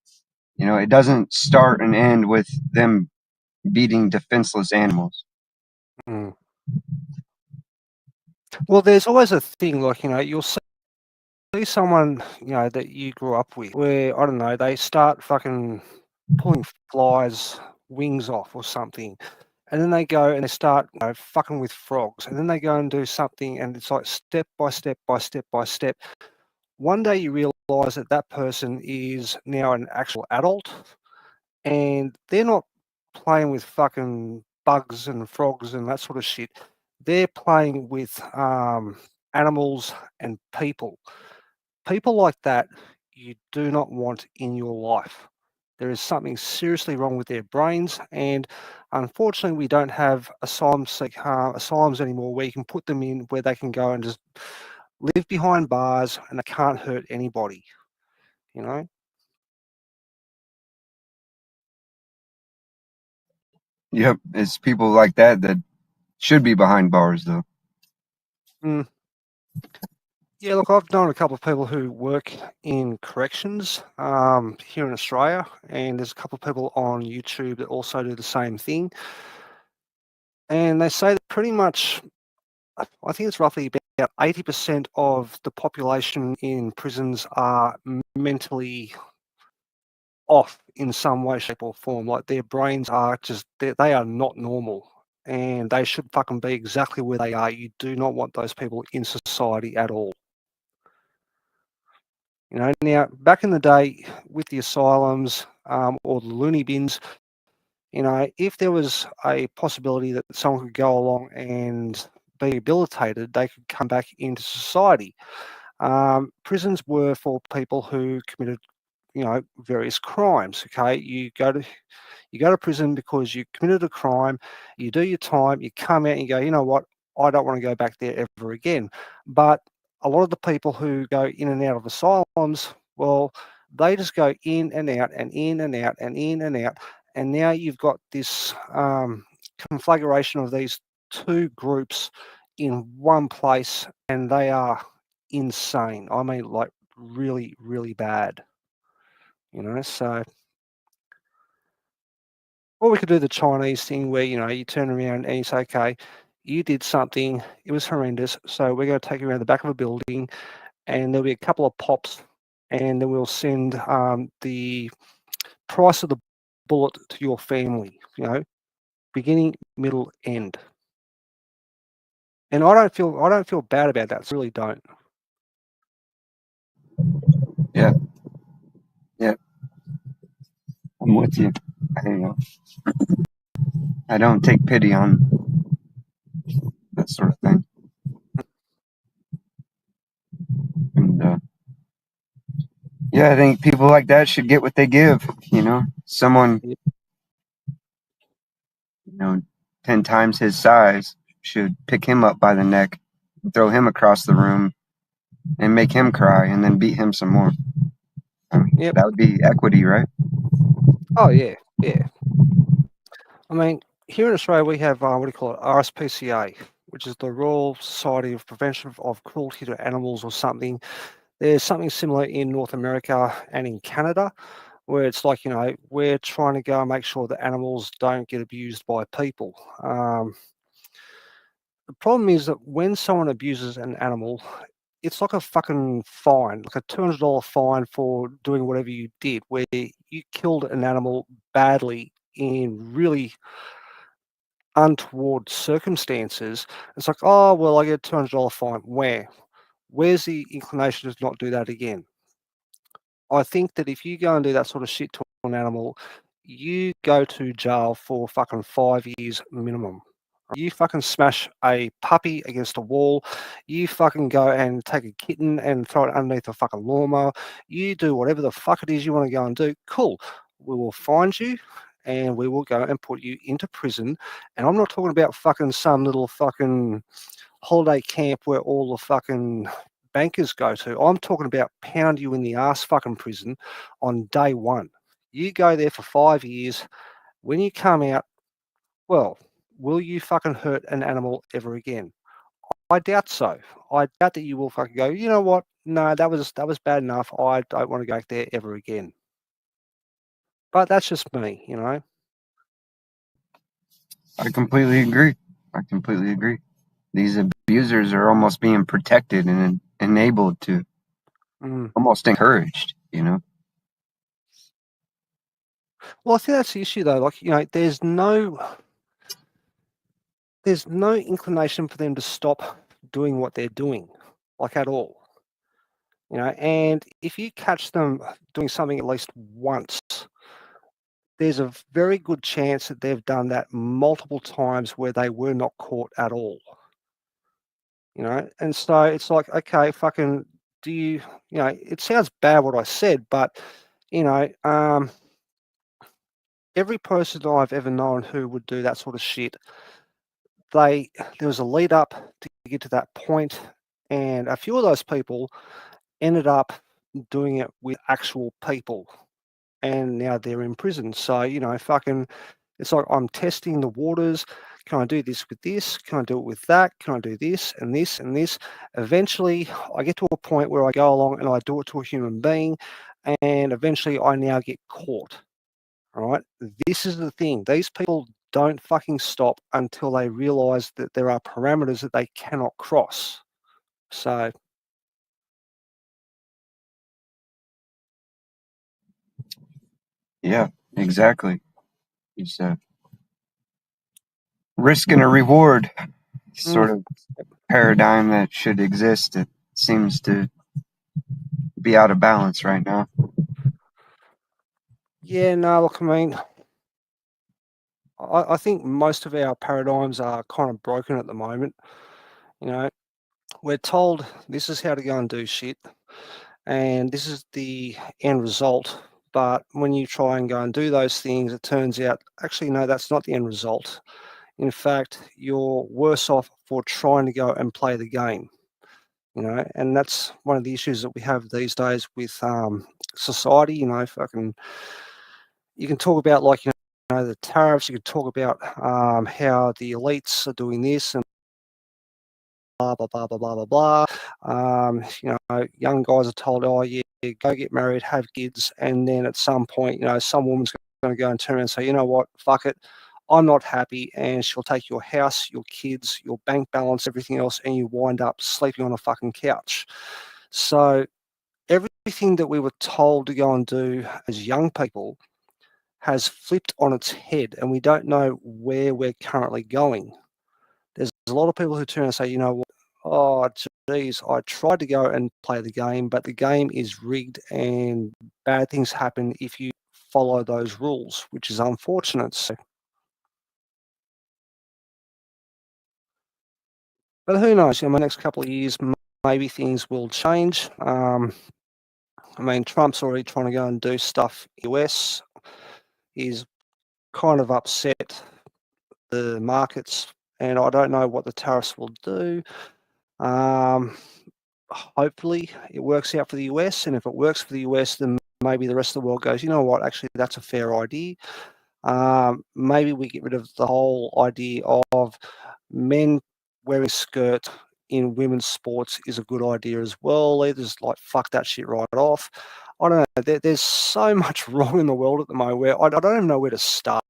Speaker 1: It doesn't start and end with them beating defenseless animals.
Speaker 2: Mm. Well, there's always a thing, like, you'll see someone, that you grew up with where, I don't know, they start fucking pulling flies' wings off or something. And then they go and they start, fucking with frogs. And then they go and do something, and it's like step by step by step by step. One day you realize that that person is now an actual adult, and they're not playing with fucking bugs and frogs and that sort of shit. They're playing with animals and people. People like that you do not want in your life. There is something seriously wrong with their brains, and unfortunately, we don't have asylums anymore where you can put them in where they can go and just live behind bars and they can't hurt anybody. You know.
Speaker 1: Yep, it's people like that should be behind bars, though.
Speaker 2: Mm. Yeah, look, I've known a couple of people who work in corrections here in Australia, and there's a couple of people on YouTube that also do the same thing. And they say that pretty much, I think it's roughly about 80% of the population in prisons are mentally off in some way, shape, or form. Like, their brains are just, they are not normal, and they should fucking be exactly where they are. You do not want those people in society at all. Now, back in the day with the asylums or the loony bins, if there was a possibility that someone could go along and be rehabilitated, they could come back into society. Prisons were for people who committed, various crimes. Okay, you go to prison because you committed a crime, you do your time, you come out and you go, you know what? I don't want to go back there ever again. But a lot of the people who go in and out of asylums, well, they just go in and out and in and out and in and out. And now you've got this conflagration of these two groups in one place, and they are insane. I mean, like really, really bad. So or we could do the Chinese thing where, you turn around and you say, okay, you did something, it was horrendous, so we're going to take you around the back of a building and there'll be a couple of pops and then we'll send the price of the bullet to your family, beginning, middle, end. And I don't feel bad about that. I really don't.
Speaker 1: Yeah. I'm with you. I don't take pity on that sort of thing. And yeah, I think people like that should get what they give. Someone,
Speaker 2: Yep.
Speaker 1: 10 times his size should pick him up by the neck, throw him across the room, and make him cry, and then beat him some more.
Speaker 2: Yep.
Speaker 1: That would be equity, right?
Speaker 2: Oh, yeah. I mean, here in Australia, we have, what do you call it, RSPCA, which is the Royal Society of Prevention of Cruelty to Animals or something. There's something similar in North America and in Canada, where it's like, we're trying to go and make sure that animals don't get abused by people. The problem is that when someone abuses an animal, it's like a fucking fine, like a $200 fine for doing whatever you did, where you killed an animal badly in really untoward circumstances. It's like, oh, well, I get a $200 fine. Where's the inclination to not do that again? I think that if you go and do that sort of shit to an animal, you go to jail for fucking 5 years minimum. You fucking smash a puppy against a wall. You fucking go and take a kitten and throw it underneath a fucking lawnmower. You do whatever the fuck it is you want to go and do. Cool. We will find you and we will go and put you into prison. And I'm not talking about fucking some little fucking holiday camp where all the fucking bankers go to. I'm talking about pound you in the ass fucking prison on day one. You go there for 5 years. When you come out, well, will you fucking hurt an animal ever again? I doubt so. I doubt that you will fucking go, you know what? No, that was bad enough. I don't want to go back there ever again. But that's just me.
Speaker 1: I completely agree. These abusers are almost being protected and enabled to, almost encouraged.
Speaker 2: Well, I think that's the issue though. Like, there's no inclination for them to stop doing what they're doing, like at all. And if you catch them doing something at least once, there's a very good chance that they've done that multiple times where they were not caught at all. And so it's like, okay, fucking, do you, it sounds bad what I said, but, every person I've ever known who would do that sort of shit, there was a lead up to get to that point, and a few of those people ended up doing it with actual people, and now they're in prison. So, fucking, it's like I'm testing the waters. Can I do this with this? Can I do it with that? Can I do this and this and this? Eventually, I get to a point where I go along and I do it to a human being, and eventually I now get caught. All right. This is the thing. These people don't fucking stop until they realize that there are parameters that they cannot cross. So,
Speaker 1: Yeah, exactly. It's a risk and a reward sort of paradigm that should exist. It seems to be out of balance right now.
Speaker 2: yeah, no, look, I mean, I think most of our paradigms are kind of broken at the moment. We're told this is how to go and do shit, and this is the end result. But when you try and go and do those things, it turns out, actually, no, that's not the end result. In fact, you're worse off for trying to go and play the game. And that's one of the issues that we have these days with society. You can talk about the tariffs. You can talk about how the elites are doing this and blah blah blah blah blah blah blah. Young guys are told, oh yeah, go get married, have kids, and then at some point, some woman's going to go and turn around and say, you know what, fuck it, I'm not happy, and she'll take your house, your kids, your bank balance, everything else, and you wind up sleeping on a fucking couch. So everything that we were told to go and do as young people has flipped on its head, and we don't know where we're currently going. There's a lot of people who turn and say, you know what, oh, geez, I tried to go and play the game, but the game is rigged and bad things happen if you follow those rules, which is unfortunate. But who knows? In the next couple of years, maybe things will change. Trump's already trying to go and do stuff in the US. He's kind of upset the markets, and I don't know what the tariffs will do. Hopefully it works out for the US, and if it works for the US, then maybe the rest of the world goes, you know what, actually that's a fair idea. Maybe we get rid of the whole idea of men wearing skirts in women's sports is a good idea as well. They just fuck that shit right off. I don't know. There's so much wrong in the world at the moment where I don't even know where to start.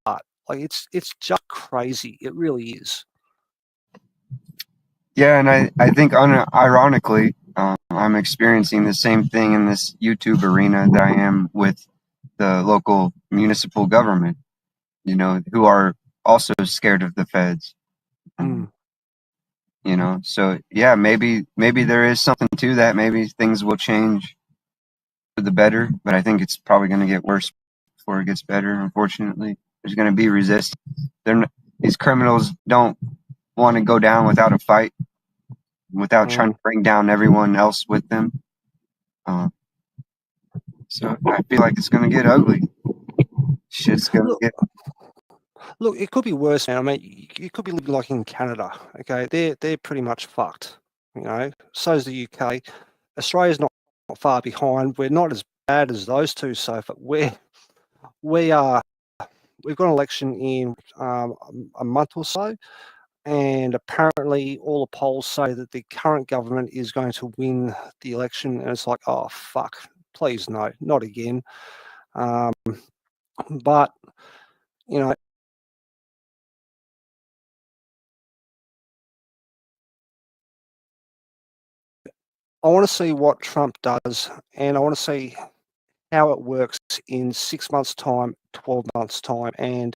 Speaker 2: It's just crazy. It really is.
Speaker 1: Yeah, and I think ironically, I'm experiencing the same thing in this YouTube arena that I am with the local municipal government, who are also scared of the feds. So yeah, maybe there is something to that. Maybe things will change for the better, but I think it's probably going to get worse before it gets better. Unfortunately, there's going to be resistance. These criminals don't want to go down without a fight, without trying to bring down everyone else with them. So I feel like it's going to get ugly. Shit's going to get.
Speaker 2: Look, it could be worse, man. You could be living like in Canada. Okay, they're pretty much fucked. So is the UK. Australia's not far behind. We're not as bad as those two so far. We are. We've got an election in a month or so, and apparently all the polls say that the current government is going to win the election. And it's like, oh fuck, please no, not again. But I want to see what Trump does, and I want to see how it works in 6 months' time, 12 months' time, and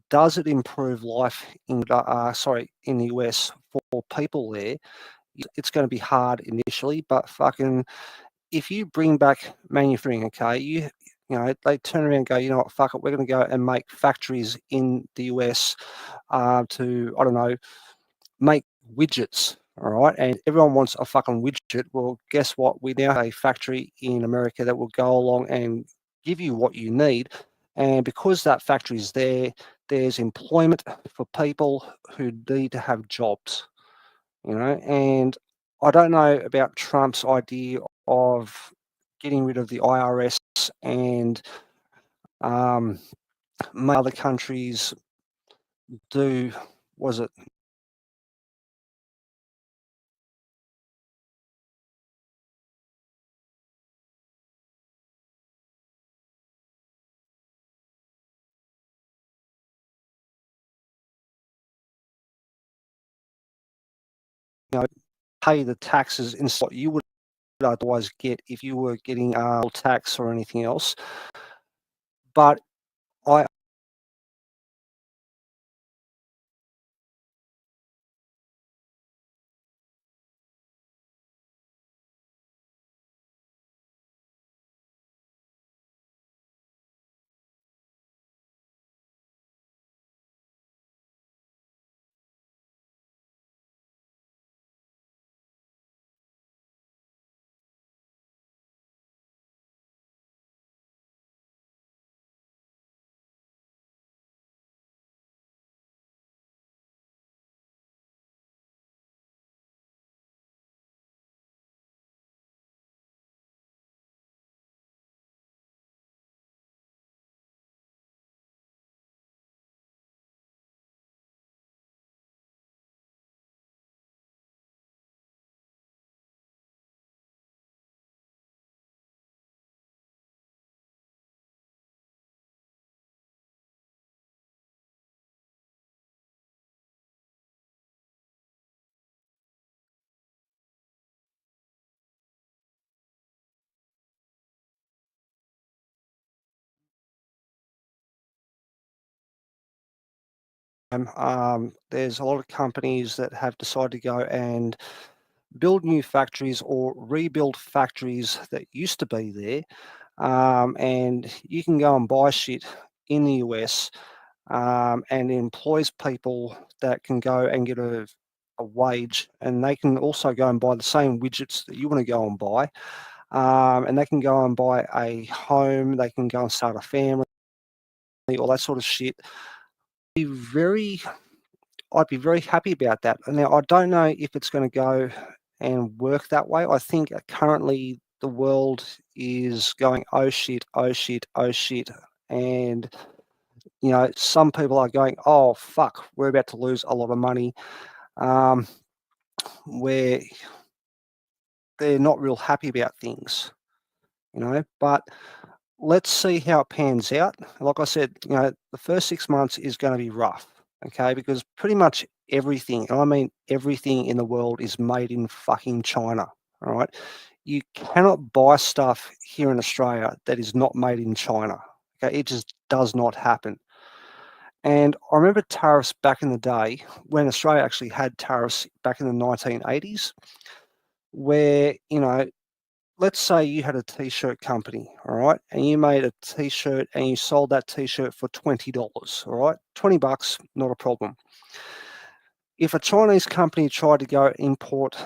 Speaker 2: does it improve life in the US for people there? It's going to be hard initially, but fucking if you bring back manufacturing, okay, they turn around and go, you know what, fuck it, we're going to go and make factories in the US to, I don't know, make widgets, all right? And everyone wants a fucking widget. Well, guess what? We now have a factory in America that will go along and give you what you need. And because that factory is there, there's employment for people who need to have jobs, and I don't know about Trump's idea of getting rid of the IRS and other countries do, was it pay the taxes instead of what you would otherwise get if you were getting tax or anything else. But I there's a lot of companies that have decided to go and build new factories or rebuild factories that used to be there. And you can go and buy shit in the US, and it employs people that can go and get a wage, and they can also go and buy the same widgets that you want to go and buy. And they can go and buy a home, they can go and start a family, all that sort of shit. I'd be very happy about that. Now, I don't know if it's going to go and work that way. I think currently the world is going, oh shit, oh shit, oh shit. And, some people are going, oh fuck, we're about to lose a lot of money, where they're not real happy about things, but let's see how it pans out. Like I said, the first 6 months is going to be rough, okay? Because pretty much everything, and I mean everything in the world, is made in fucking China, all right? You cannot buy stuff here in Australia that is not made in China, okay? It just does not happen. And I remember tariffs back in the day when Australia actually had tariffs back in the 1980s, where, let's say you had a t-shirt company, all right, and you made a t-shirt and you sold that t-shirt for $20, all right, $20, not a problem. If a Chinese company tried to go import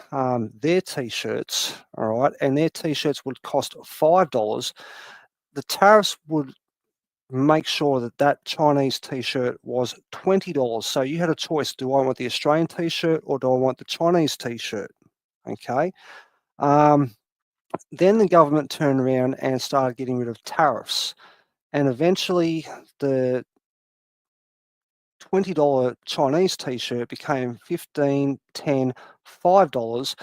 Speaker 2: their t-shirts, all right, and their t-shirts would cost $5, the tariffs would make sure that that Chinese t-shirt was $20. So you had a choice: do I want the Australian t-shirt or do I want the Chinese t-shirt? Okay. Then the government turned around and started getting rid of tariffs. And eventually the $20 Chinese t-shirt became $15, $10, $5.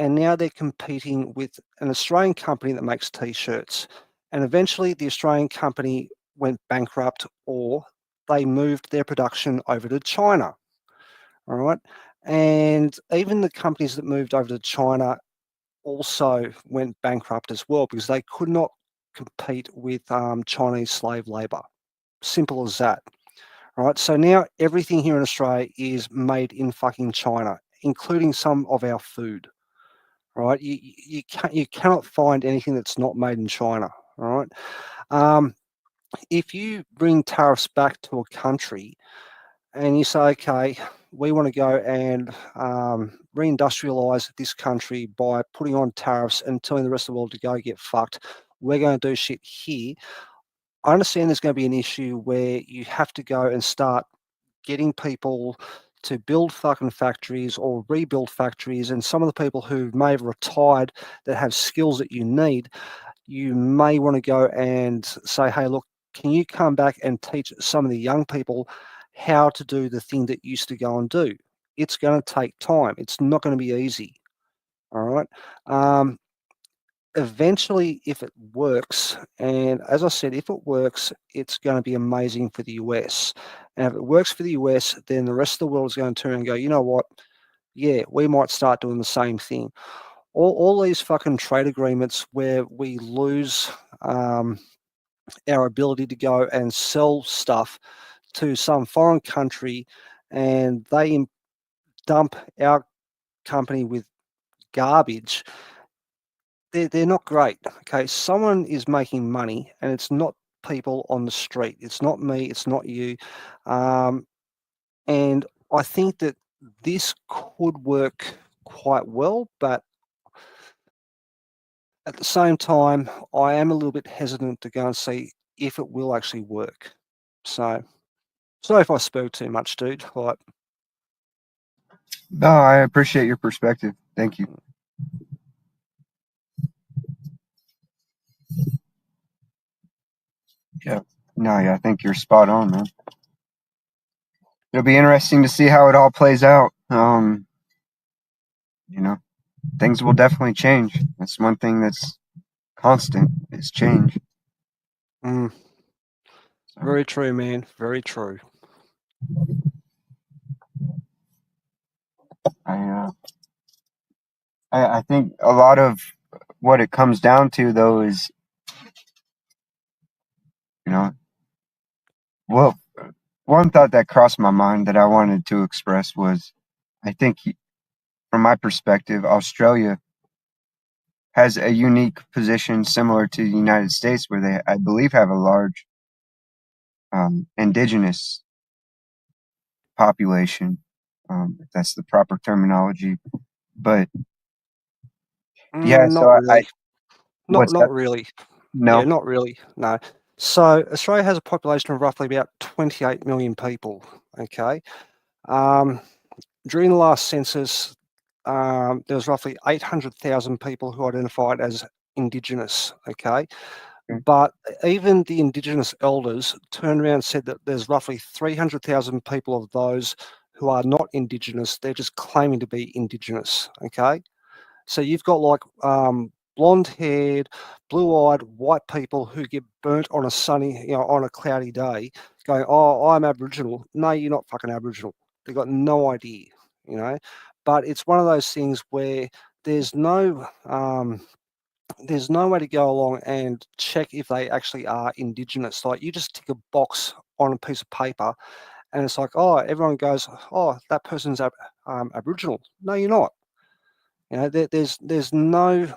Speaker 2: And now they're competing with an Australian company that makes t-shirts. And eventually the Australian company went bankrupt, or they moved their production over to China. All right. And even the companies that moved over to China also went bankrupt as well, because they could not compete with Chinese slave labor. Simple as that. All right. So now everything here in Australia is made in fucking China, including some of our food. All right. You cannot find anything that's not made in China. All right. If you bring tariffs back to a country and you say, okay, we want to go and reindustrialize this country by putting on tariffs and telling the rest of the world to go get fucked, we're going to do shit here. I understand there's going to be an issue where you have to go and start getting people to build fucking factories or rebuild factories, and some of the people who may have retired that have skills that you need, you may want to go and say, hey, look, can you come back and teach some of the young people how to do the thing that you used to go and do? It's going to take time. It's not going to be easy. All right. Eventually, if it works, and as I said, if it works, it's going to be amazing for the US. And if it works for the US, then the rest of the world is going to turn and go, you know what? Yeah, we might start doing the same thing. All these fucking trade agreements where we lose our ability to go and sell stuff to some foreign country, and they dump our company with garbage, they're not great. Okay, someone is making money, and it's not people on the street. It's not me. It's not you. And I think that this could work quite well, but at the same time, I am a little bit hesitant to go and see if it will actually work. So, sorry if I spoke too much, dude. Like,
Speaker 1: No, I appreciate your perspective. Thank you. Yeah. No, yeah, I think you're spot on, man. It'll be interesting to see how it all plays out. Things will definitely change. That's one thing that's constant is change. So,
Speaker 2: very true, man. Very true.
Speaker 1: I think a lot of what it comes down to, though, is, well, one thought that crossed my mind that I wanted to express was, I think, from my perspective, Australia has a unique position similar to the United States, where they, I believe, have a large indigenous population, if that's the proper terminology. But yeah,
Speaker 2: Not
Speaker 1: so I
Speaker 2: really.
Speaker 1: what's
Speaker 2: Not
Speaker 1: that?
Speaker 2: really. Yeah,
Speaker 1: No.
Speaker 2: not really. No. So Australia has a population of roughly about 28 million people. Okay. Um, During the last census, there was roughly 800,000 people who identified as Indigenous. Okay. But even the Indigenous elders turned around and said that there's roughly 300,000 people of those who are not Indigenous. They're just claiming to be Indigenous. Okay. So you've got like blonde-haired, blue-eyed white people who get burnt on a sunny, on a cloudy day, going, "Oh, I'm Aboriginal." No, you're not fucking Aboriginal. They've got no idea, you know. But it's one of those things where there's no there's no way to go along and check if they actually are Indigenous. Like you just tick a box on a piece of paper, and it's like, oh, everyone goes, "Oh, that person's Aboriginal." No, you're not. There's no.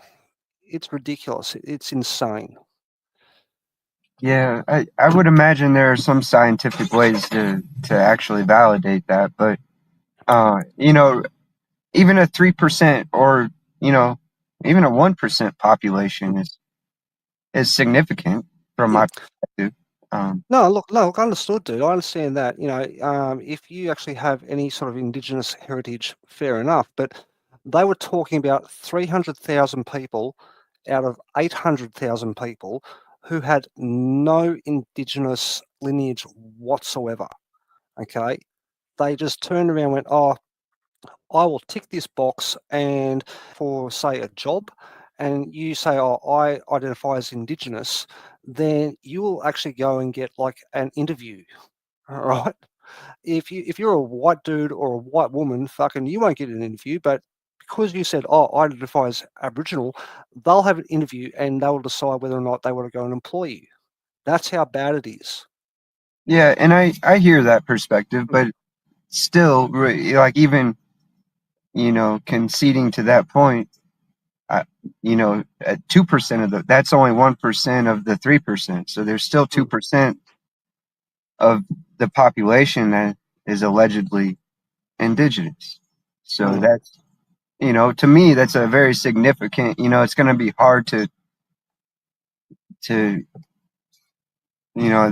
Speaker 2: It's ridiculous. It's insane.
Speaker 1: Yeah, I would imagine there are some scientific ways to actually validate that, but you know, even a 3% or you know, even a 1% population is significant from
Speaker 2: Mm.
Speaker 1: my perspective. Um,
Speaker 2: No, look, understood, dude. I understand that. If you actually have any sort of Indigenous heritage, fair enough. But they were talking about 300,000 people out of 800,000 people who had no Indigenous lineage whatsoever. Okay, they just turned around and went, "Oh, I will tick this box and for say a job and you say, "Oh, I identify as Indigenous," then you will actually go and get like an interview. All right. If you're a white dude or a white woman, fucking you won't get an interview, but because you said, "Oh, I identify as Aboriginal," they'll have an interview and they will decide whether or not they want to go and employ you. That's how bad it is.
Speaker 1: yeah, and I hear that perspective, but still, like even conceding to that point, I, at 2% of that's only 1% of the 3%. So there's still
Speaker 2: Mm,
Speaker 1: 2% of the population that is allegedly indigenous. So
Speaker 2: mm.
Speaker 1: that's, to me, that's a very significant, it's going to be hard to,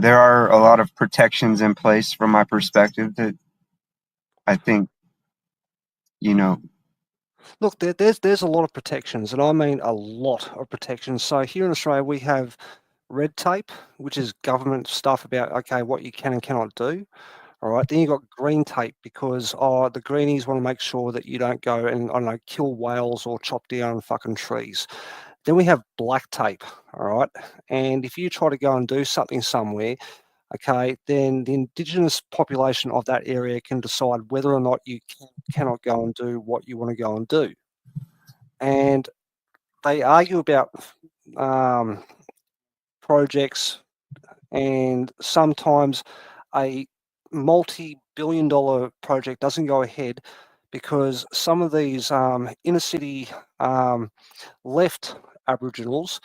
Speaker 1: there are a lot of protections in place from my perspective that I think, you know,
Speaker 2: Look, there's a lot of protections, and I mean a lot of protections. So here in Australia, we have red tape, which is government stuff about okay what you can and cannot do. All right, then you've got green tape because the greenies want to make sure that you don't go and I don't know kill whales or chop down fucking trees. Then we have black tape. All right, and if you try to go and do something somewhere, okay, then the indigenous population of that area can decide whether or not you cannot go and do what you want to go and do. And they argue about um, projects, and sometimes a multi-billion-dollar project doesn't go ahead because some of these inner city um, left Aboriginals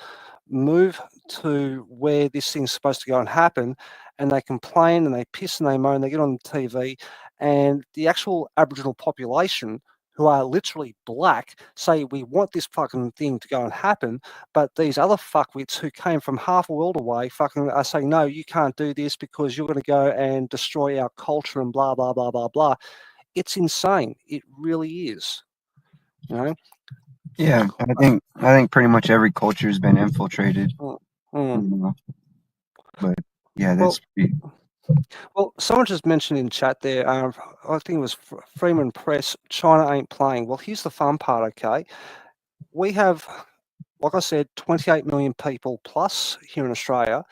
Speaker 2: move to where this thing's supposed to go and happen, and they complain and they piss and they moan, they get on TV, and the actual Aboriginal population, who are literally black, say we want this fucking thing to go and happen, but these other fuckwits who came from half a world away fucking are saying, "No, you can't do this because you're going to go and destroy our culture and blah blah blah blah blah." It's insane. It really is. You know.
Speaker 1: yeah, I think pretty much every culture has been infiltrated,
Speaker 2: Mm,
Speaker 1: you
Speaker 2: mm.
Speaker 1: know, but yeah,
Speaker 2: Well,
Speaker 1: that's pretty,
Speaker 2: someone just mentioned in chat there, I think it was Freeman Press, China ain't playing. Well, here's the fun part, okay? We have, like I said, 28 million people plus here in Australia,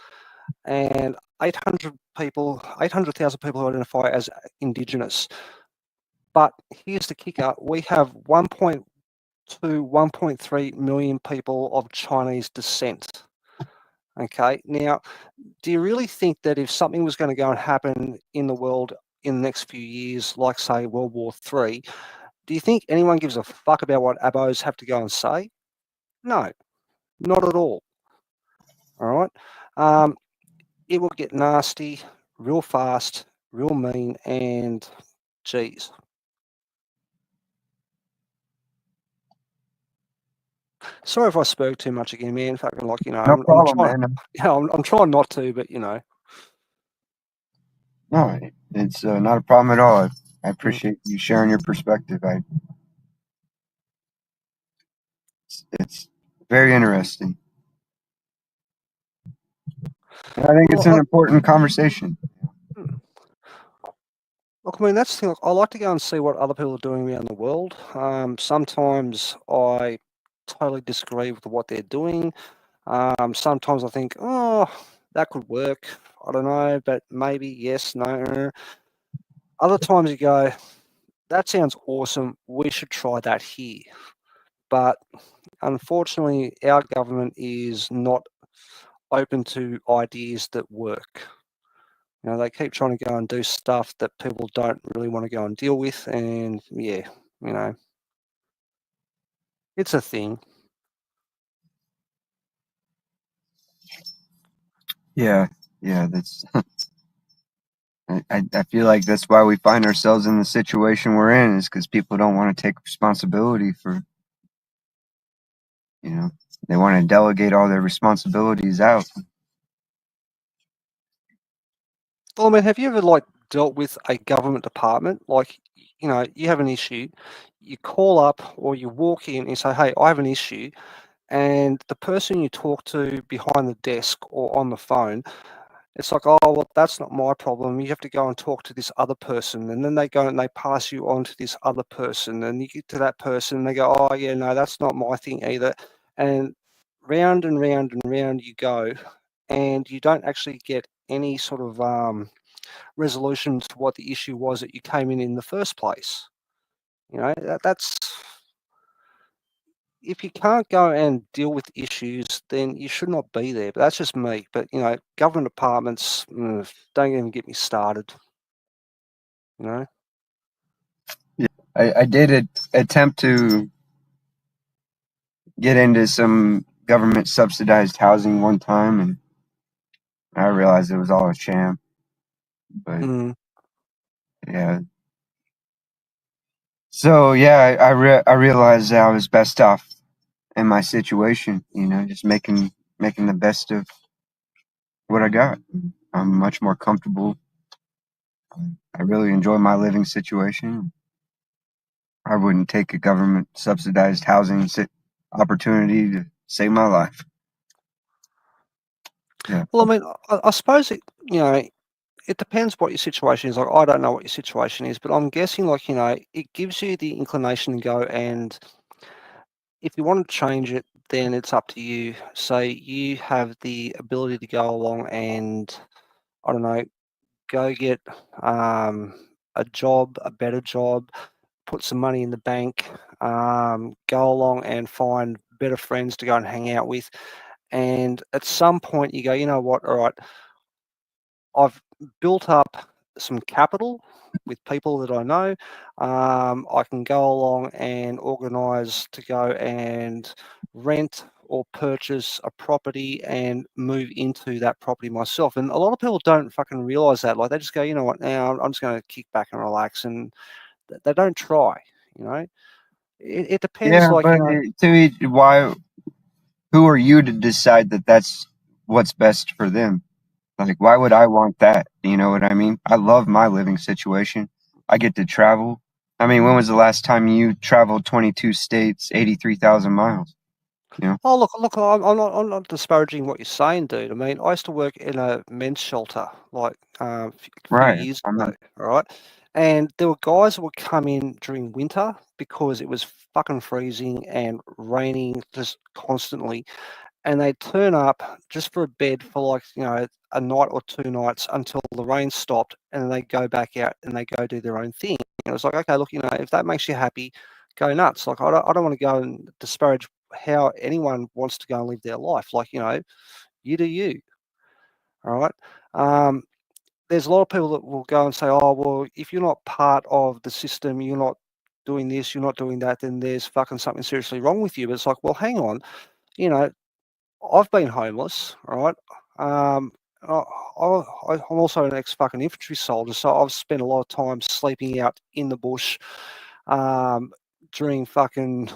Speaker 2: and 800,000 people who identify as Indigenous. But here's the kicker, we have 1.2, 1.3 million people of Chinese descent, Okay, now, do you really think that if something was going to go and happen in the world in the next few years, like say World War III, do you think anyone gives a fuck about what abos have to go and say? No, not at all. All right. It will get nasty real fast, real mean, and geez. Sorry if I spoke too much again, man. Fucking like,
Speaker 1: No
Speaker 2: I'm
Speaker 1: problem,
Speaker 2: trying,
Speaker 1: man.
Speaker 2: I'm trying not to, but
Speaker 1: No, it's not a problem at all. I
Speaker 2: Mm.
Speaker 1: appreciate you sharing your perspective. It's very interesting. And I think it's an
Speaker 2: Well,
Speaker 1: important conversation.
Speaker 2: hmm. Look, I mean, that's the thing. Like, I like to go and see what other people are doing around the world. Sometimes I totally disagree with what they're doing. Sometimes I think, oh, that could work. I don't know, but maybe yes, no. Other times you go, that sounds awesome. We should try that here. But unfortunately, our government is not open to ideas that work. They keep trying to go and do stuff that people don't really want to go and deal with, and yeah, you know, it's a thing.
Speaker 1: Yeah, yeah, that's. I feel like that's why we find ourselves in the situation we're in, is because people don't want to take responsibility for, you know, they want to delegate all their responsibilities out.
Speaker 2: Well, I mean, have you ever like dealt with a government department? Like, you have an issue, you call up or you walk in and say, "Hey, I have an issue," and the person you talk to behind the desk or on the phone, it's like, "Oh, well, that's not my problem. You have to go and talk to this other person." And then they go and they pass you on to this other person. And you get to that person and they go, "Oh, yeah, no, that's not my thing either." And round and round and round you go. And you don't actually get any sort of resolution to what the issue was that you came in the first place. That's if you can't go and deal with issues, then you should not be there. But that's just me. But government departments, don't even get me started. You know.
Speaker 1: Yeah, I did attempt to get into some government subsidized housing one time, and I realized it was all a sham. But
Speaker 2: Mm.
Speaker 1: yeah, so yeah, I realized that I was best off in my situation. Just making the best of what I got. I'm much more comfortable. I really enjoy my living situation. I wouldn't take a government subsidized housing opportunity to save my life. Yeah.
Speaker 2: Well, I mean, I suppose it depends what your situation is. Like, I don't know what your situation is, but I'm guessing, like, it gives you the inclination to go and if you want to change it, then it's up to you. Say you have the ability to go along and, I don't know, go get a job, a better job, put some money in the bank, go along and find better friends to go and hang out with. And at some point, you go, you know what? All right, I've built up some capital with people that I know. I can go along and organise to go and rent or purchase a property and move into that property myself. And a lot of people don't fucking realise that. Like, they just go, you know what, now I'm just going to kick back and relax, and they don't try. You know, it depends.
Speaker 1: Yeah,
Speaker 2: Like,
Speaker 1: but to each, why? Who are you to decide that that's what's best for them? Like, why would I want that? You know what I mean? I love my living situation. I get to travel. I mean, when was the last time you traveled 22 states, 83,000 miles? You know?
Speaker 2: oh, look, I'm not disparaging what you're saying, dude. I mean, I used to work in a men's shelter like a few
Speaker 1: Right.
Speaker 2: years
Speaker 1: I'm not.
Speaker 2: ago, all right? And there were guys that would come in during winter because it was fucking freezing and raining just constantly, and they'd turn up just for a bed for like, a night or 2 nights until the rain stopped, and then they go back out and they go do their own thing. And it was like, okay, look, if that makes you happy, go nuts. Like, I don't want to go and disparage how anyone wants to go and live their life. Like, You do you. All right. There's a lot of people that will go and say, oh, well, if you're not part of the system, you're not doing this, you're not doing that, then there's fucking something seriously wrong with you. But it's like, well, hang on, you know, I've been homeless, all right? I'm also an ex-fucking infantry soldier, so I've spent a lot of time sleeping out in the bush during fucking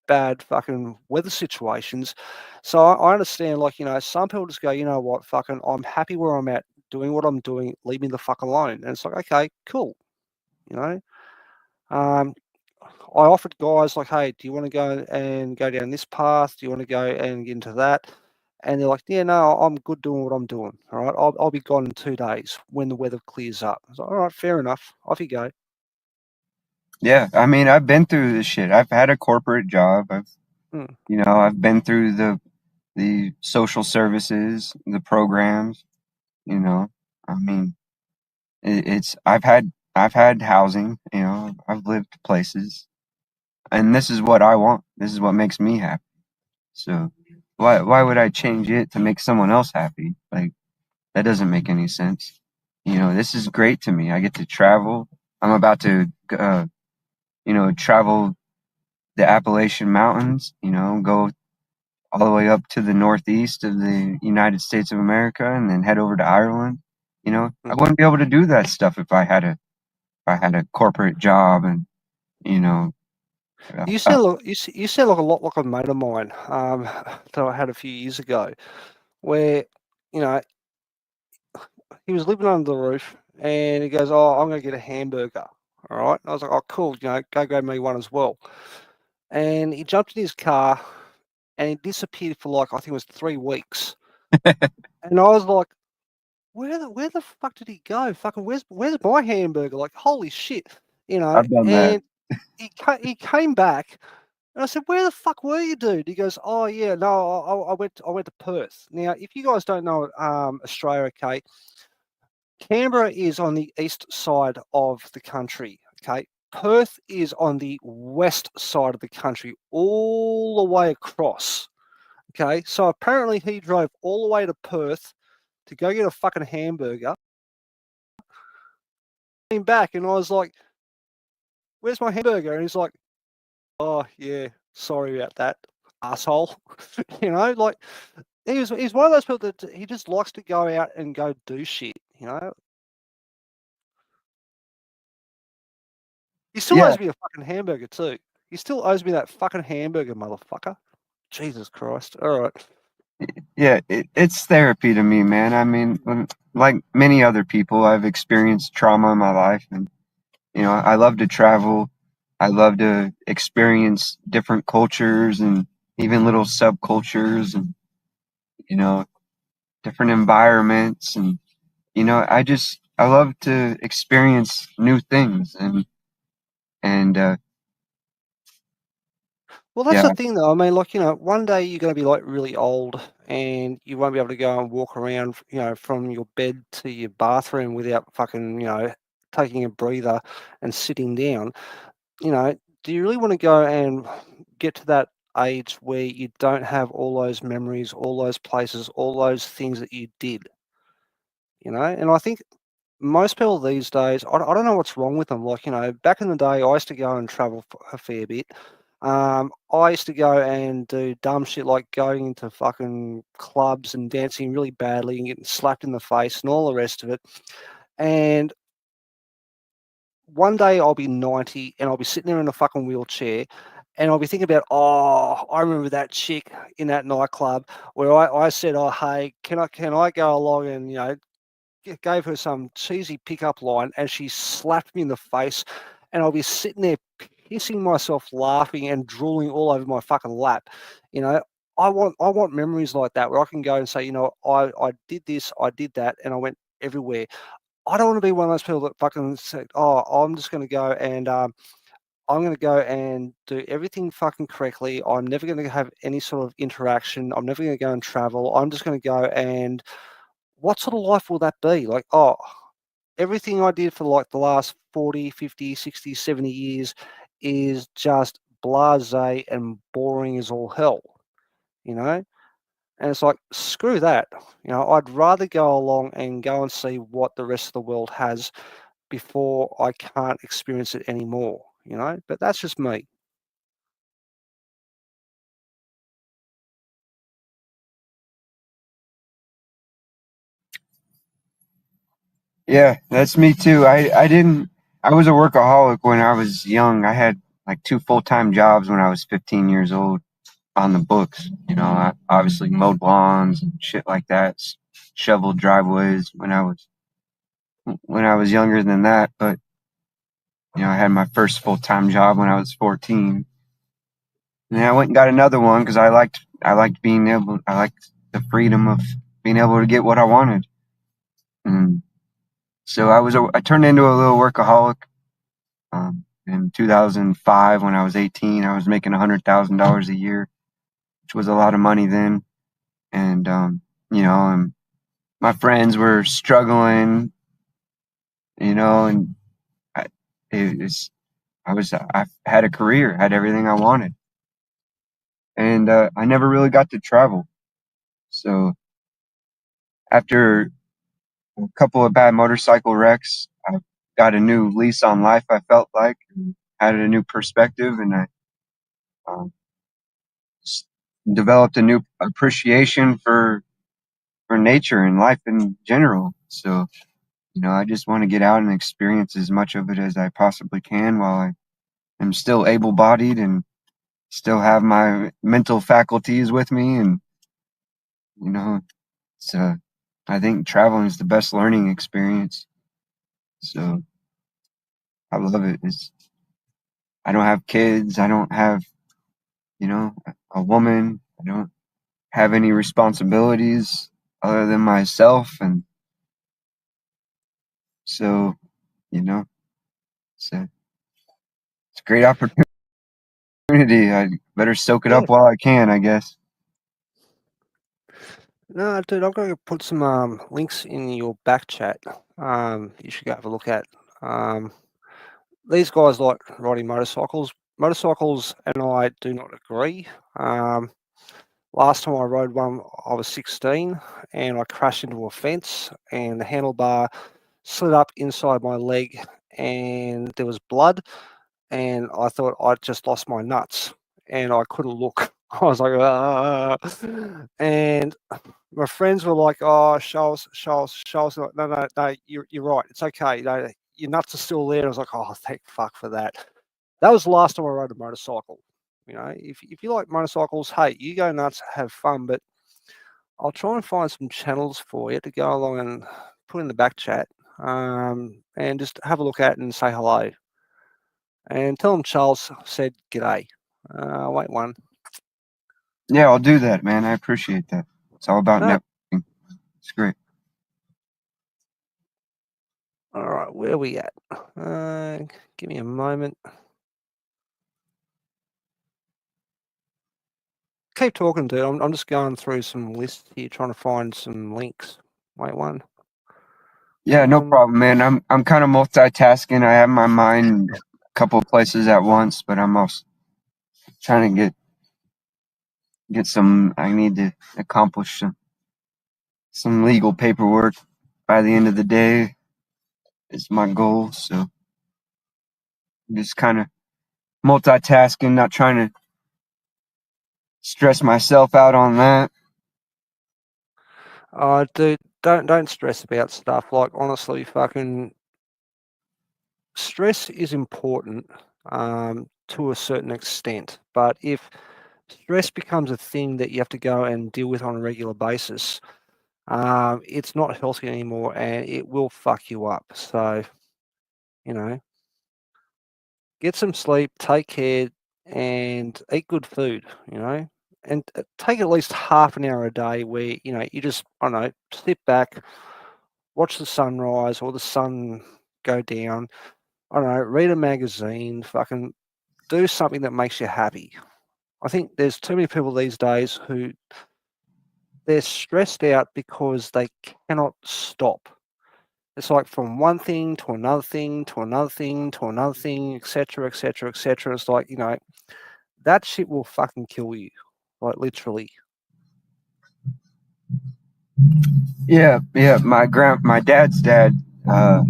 Speaker 2: bad fucking weather situations. So I understand, like, some people just go, you know what, fucking, I'm happy where I'm at, doing what I'm doing, leave me the fuck alone. And it's like, okay, cool, you know. Um, I offered guys like, hey, do you want to go down this path? Do you want to go and get into that? And they're like, yeah, no, I'm good doing what I'm doing. All right, I'll be gone in 2 days when the weather clears up. I was like, all right, fair enough. Off you go.
Speaker 1: Yeah, I mean, I've been through this shit. I've had a corporate job.
Speaker 2: Mm.
Speaker 1: I've been through the social services, the programs. You know, I mean, I've had housing. I've lived places, and this is what I want. This is what makes me happy. So why would I change it to make someone else happy? Like, that doesn't make any sense. This is great to me. I get to travel. I'm about to travel the Appalachian Mountains. Go all the way up to the northeast of the United States of America, and then head over to Ireland. I
Speaker 2: Mm.
Speaker 1: wouldn't be able to do that stuff if I had a corporate job, and you know
Speaker 2: You
Speaker 1: uh,
Speaker 2: sound like you sound like a lot like a mate of mine that I had a few years ago, where you know he was living under the roof, and he goes, "Oh, I'm going to get a hamburger." All right, I was like, "Oh, cool, go grab me one as well." And he jumped in his car, and he disappeared for like I think it was 3 weeks. And I was like, "Where the fuck did he go? Fucking where's my hamburger? Like, holy shit, you know?"
Speaker 1: I've done that.
Speaker 2: And he came back. And I said, "Where the fuck were you, dude?" He goes, "Oh yeah, no, I went to Perth." Now, if you guys don't know Australia, okay, Canberra is on the east side of the country. Okay, Perth is on the west side of the country, all the way across. Okay, so apparently he drove all the way to Perth to go get a fucking hamburger. Came back, and I was like, "Where's my hamburger?" And he's like, "Oh yeah, sorry about that, asshole." Like he's one of those people that he just likes to go out and go do shit. He still
Speaker 1: Yeah,
Speaker 2: owes me a fucking hamburger too. He still owes me that fucking hamburger, motherfucker. Jesus Christ! All right.
Speaker 1: yeah, it's therapy to me, man. I mean, like many other people, I've experienced trauma in my life, and I love to travel. I love to experience different cultures and even little subcultures, and you know different environments, and I love to experience new things, and
Speaker 2: Well, that's
Speaker 1: yeah.
Speaker 2: the thing, though. I mean, like, one day you're going to be like really old, and you won't be able to go and walk around, from your bed to your bathroom without fucking, taking a breather and sitting down. Do you really want to go and get to that age where you don't have all those memories, all those places, all those things that you did? And I think most people these days, I don't know what's wrong with them. Like, back in the day, I used to go and travel a fair bit. I used to go and do dumb shit like going into fucking clubs and dancing really badly and getting slapped in the face and all the rest of it. And one day I'll be 90 and I'll be sitting there in a fucking wheelchair and I'll be thinking about, oh, I remember that chick in that nightclub where I said, oh, hey, can I go along and, gave her some cheesy pickup line and she slapped me in the face, and I'll be sitting there pissing myself laughing and drooling all over my fucking lap. You know, I want memories like that where I can go and say, I did this, I did that, and I went everywhere. I don't want to be one of those people that fucking said, oh, I'm just going to go and I'm going to go and do everything fucking correctly. I'm never going to have any sort of interaction. I'm never going to go and travel. I'm just going to go and what sort of life will that be? Like, oh, everything I did for like the last 40, 50, 60, 70 years is just blasé and boring as all hell, you know? And it's like, screw that. I'd rather go along and go and see what the rest of the world has before I can't experience it anymore, but that's just me.
Speaker 1: Yeah, that's me too. I was a workaholic when I was young. I had like two full-time jobs when I was 15 years old on the books. I obviously mowed lawns and shit like that, shoveled driveways when I was younger than that, but I had my first full-time job when I was 14. And then I went and got another one because I liked the freedom of being able to get what I wanted. And so I turned into a little workaholic. In 2005, when I was 18, I was making $100,000 a year, which was a lot of money then. And and my friends were struggling, and I, it was, I had a career, had everything I wanted, and I never really got to travel. So after a couple of bad motorcycle wrecks, I got a new lease on life. I felt like, and had a new perspective, and I um, s- developed a new appreciation for nature and life in general. So, I just want to get out and experience as much of it as I possibly can while I am still able bodied and still have my mental faculties with me. And, you know, it's, I think traveling is the best learning experience. So I love it. I don't have kids. I don't have, a woman. I don't have any responsibilities other than myself. And so, you know, it's a great opportunity. I better soak it
Speaker 2: Yeah.
Speaker 1: up while I can, I guess.
Speaker 2: No, dude, I'm going to put some links in your back chat. You should go have a look at. These guys like riding motorcycles. Motorcycles and I do not agree. Last time I rode one, I was 16 and I crashed into a fence and the handlebar slid up inside my leg and there was blood and I thought I'd just lost my nuts and I couldn't look. I was like, ah. And my friends were like, oh, show us. Like, no, no, no, you're right. It's okay. Your nuts are still there. I was like, oh, thank fuck for that. That was the last time I rode a motorcycle. If you like motorcycles, hey, you go nuts, have fun. But I'll try and find some channels for you to go along and put in the back chat, and just have a look at it and say hello. And tell them Charles said g'day. Wait one.
Speaker 1: Yeah, I'll do that, man. I appreciate that. It's all about
Speaker 2: No,
Speaker 1: networking. It's great.
Speaker 2: all right, where are we at? Give me a moment. Keep talking, dude. I'm just going through some lists here, trying to find some links. Wait one.
Speaker 1: Yeah, no problem, man. I'm kind of multitasking. I have my mind a couple of places at once, but I'm also trying to get some. I need to accomplish some legal paperwork by the end of the day. Is my goal. So I'm just kind of multitasking, not trying to stress myself out on that.
Speaker 2: Dude, don't stress about stuff. Like honestly, fucking stress is important to a certain extent, but if stress becomes a thing that you have to go and deal with on a regular basis, it's not healthy anymore, and it will fuck you up. So you know, get some sleep, take care, and eat good food. And take at least half an hour a day where you just I don't know sit back, watch the sunrise or the sun go down. I don't know, read a magazine, fucking do something that makes you happy. I think there's too many people these days who they're stressed out because they cannot stop. It's like from one thing to another thing to another thing to another thing, etc., etc., etc. It's like, that shit will fucking kill you, like literally.
Speaker 1: Yeah, yeah. My dad's dad, uh,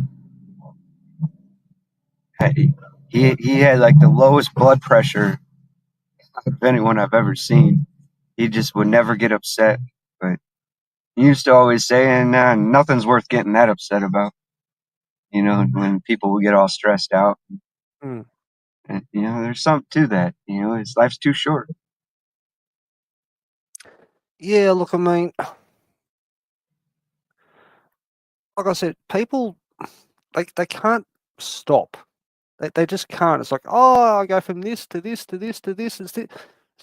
Speaker 1: he had like the lowest blood pressure of anyone I've ever seen. He just would never get upset. But he used to always say, "Nah, nothing's worth getting that upset about." You know, when people would get all stressed out.
Speaker 2: Mm.
Speaker 1: And, you know, there's something to that. You know, his life's too short.
Speaker 2: Yeah, look, I mean, like I said, people they can't stop. They just can't. It's like, oh, I go from this to this to this to this. It's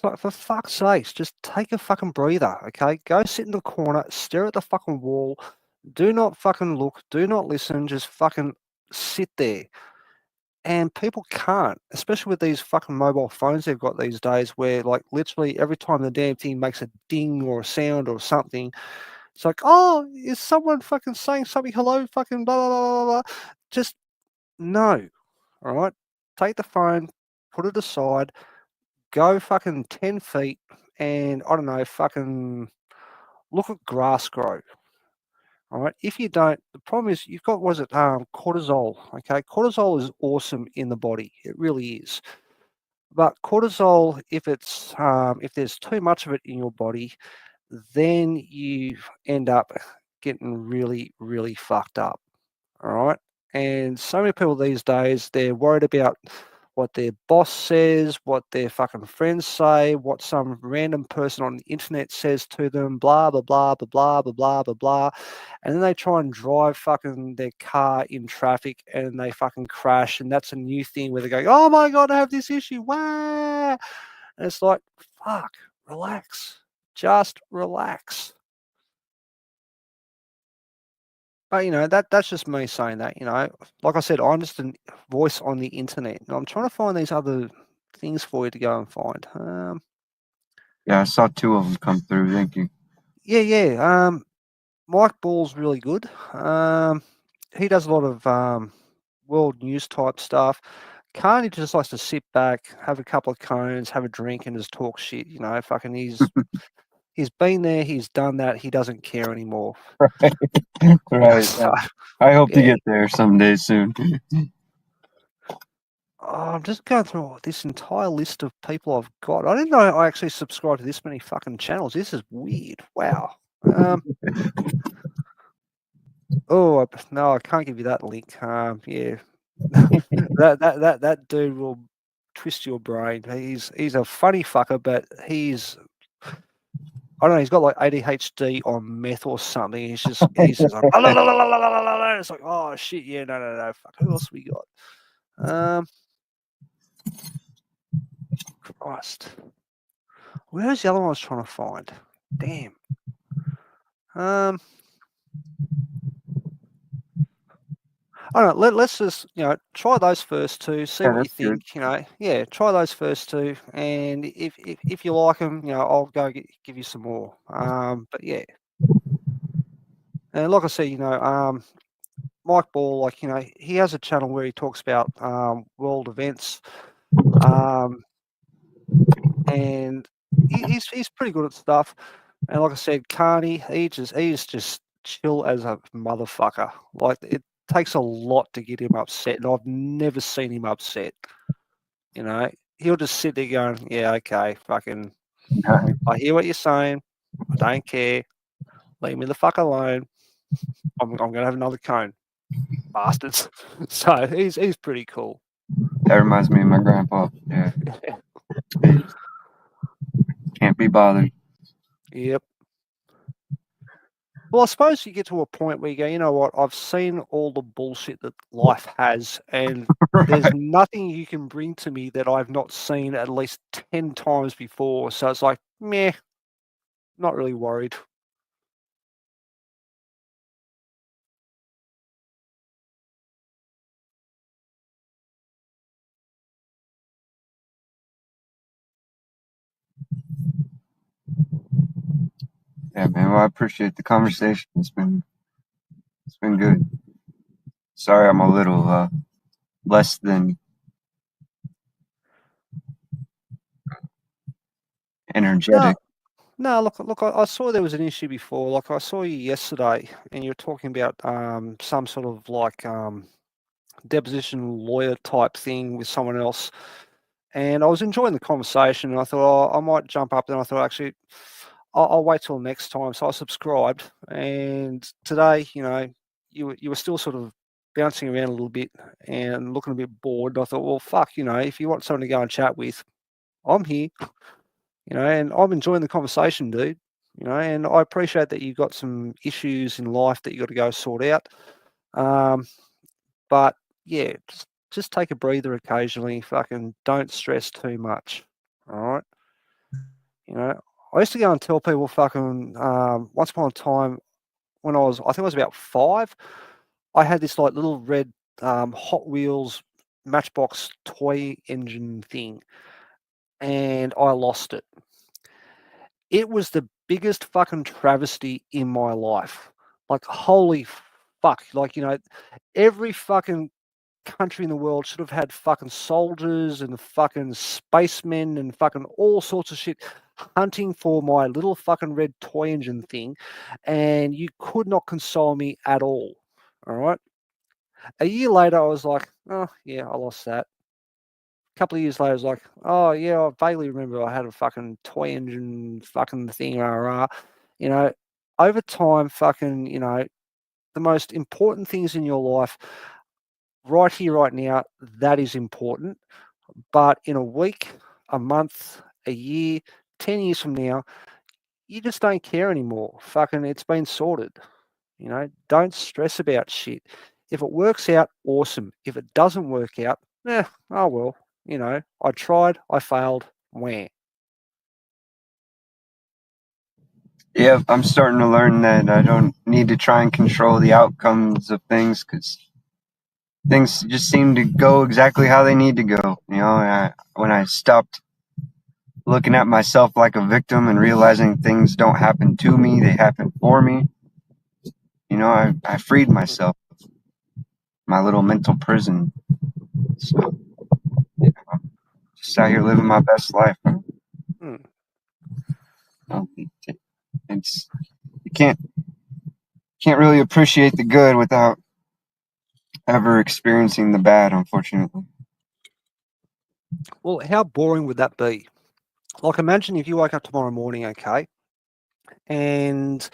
Speaker 2: like, for fuck's sakes, just take a fucking breather, okay? Go sit in the corner, stare at the fucking wall. Do not fucking look. Do not listen. Just fucking sit there. And people can't, especially with these fucking mobile phones they've got these days, where like literally every time the damn thing makes a ding or a sound or something, it's like, oh, is someone fucking saying something? Hello, fucking blah blah blah blah blah. Just no. All right. Take the phone, put it aside, go fucking 10 feet and I don't know, fucking look at grass grow. All right. If you don't, the problem is you've got, was it, cortisol? Okay. Cortisol is awesome in the body. It really is. But cortisol, if there's too much of it in your body, then you end up getting really, really fucked up. All right. And so many people these days, they're worried about what their boss says, what their fucking friends say, what some random person on the internet says to them, blah, blah, blah, blah, blah, blah, blah, blah, blah. And then they try and drive fucking their car in traffic and they fucking crash. And that's a new thing where they go, oh my God, I have this issue. Wah! And it's like, fuck, relax. Just relax. But that's just me saying that. Like I said, I'm just a voice on the internet, and I'm trying to find these other things for you to go and find.
Speaker 1: Yeah, I saw two of them come through. Thank you.
Speaker 2: Yeah, yeah. Mike Ball's really good. He does a lot of world news type stuff. Carney just likes to sit back, have a couple of cones, have a drink, and just talk shit. Fucking he's been there, he's done that. He doesn't care anymore.
Speaker 1: Right.
Speaker 2: So,
Speaker 1: I hope to
Speaker 2: yeah.
Speaker 1: get there someday soon.
Speaker 2: Oh, I'm just going through this entire list of people I've got. I didn't know I actually subscribed to this many fucking channels. This is weird. Wow. No, I can't give you that link. Yeah, that dude will twist your brain. He's a funny fucker, but I don't know. He's got like ADHD on meth or something. He's just like "La, la, la, la, la, la, la, la, la." It's like, oh shit, yeah, no, no, no, fuck. Who else we got? Christ. Where's the other one I was trying to find? Damn. I don't know. Let's just try those first two, see
Speaker 1: Yeah,
Speaker 2: what you
Speaker 1: that's good.
Speaker 2: think. Yeah, try those first two, and if you like them, I'll go give you some more. But yeah, and like I said, Mike Ball, like he has a channel where he talks about world events, um, and he's pretty good at stuff. And like I said, Carney, he's just chill as a motherfucker. Like it takes a lot to get him upset, and I've never seen him upset. He'll just sit there going, "Yeah, okay, fucking, I hear what you're saying. I don't care. Leave me the fuck alone. I'm gonna have another cone, bastards." So he's pretty cool.
Speaker 1: That reminds me of my grandpa. Yeah, he can't be bothered.
Speaker 2: Yep. Well, I suppose you get to a point where you go, you know what? I've seen all the bullshit that life has, and there's
Speaker 1: Right.
Speaker 2: nothing you can bring to me that I've not seen at least 10 times before. So it's like, meh, not really worried.
Speaker 1: Yeah, man. Well, I appreciate the conversation. It's been good. Sorry, I'm a little less than
Speaker 2: No,
Speaker 1: energetic.
Speaker 2: No, look, I saw there was an issue before. Like I saw you yesterday, and you were talking about some sort of like deposition lawyer type thing with someone else, and I was enjoying the conversation. And I thought, oh, I might jump up. Then I thought, actually, I'll wait till next time. So I subscribed, and today, you were still sort of bouncing around a little bit and looking a bit bored. And I thought, well, fuck, if you want someone to go and chat with, I'm here. And I'm enjoying the conversation, dude. And I appreciate that you've got some issues in life that you got to go sort out. Um, but yeah, just take a breather occasionally. Fucking don't stress too much. All right. I used to go and tell people fucking once upon a time when I think I was about 5, I had this like little red Hot Wheels Matchbox toy engine thing, and I lost it. It was the biggest fucking travesty in my life. Like, holy fuck. Like, every fucking country in the world should have had fucking soldiers and fucking spacemen and fucking all sorts of shit hunting for my little fucking red toy engine thing. And you could not console me at all. All right. A year later, I was like, oh, yeah, I lost that. A couple of years later, I was like, oh, yeah, I vaguely remember I had a fucking toy engine fucking thing, rah, rah. You know, over time, fucking, the most important things in your life, right here, right now, that is important. But in a week, a month, a year, 10 years from now, you just don't care anymore. Fucking, it's been sorted. Don't stress about shit. If it works out, awesome. If it doesn't work out, oh well. I tried, I failed, where?
Speaker 1: Yeah, I'm starting to learn that I don't need to try and control the outcomes of things because things just seem to go exactly how they need to go. When I stopped looking at myself like a victim and realizing things don't happen to me, they happen for me, I freed
Speaker 2: Mm,
Speaker 1: myself, my little mental prison. So, yeah, I'm just out here living my best life.
Speaker 2: mm.
Speaker 1: know, it's you can't really appreciate the good without ever experiencing the bad, unfortunately.
Speaker 2: Well, how boring would that be? Like, imagine if you woke up tomorrow morning, okay, and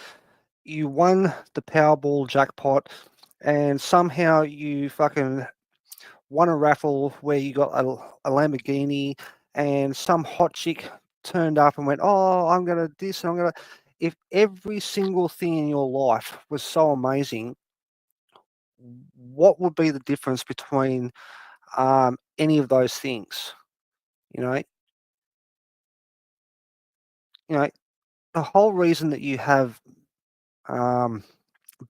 Speaker 2: you won the Powerball jackpot, and somehow you fucking won a raffle where you got a Lamborghini, and some hot chick turned up and went, "Oh, I'm gonna this, and I'm gonna." If every single thing in your life was so amazing, what would be the difference between any of those things? You know, you know, the whole reason that you have um,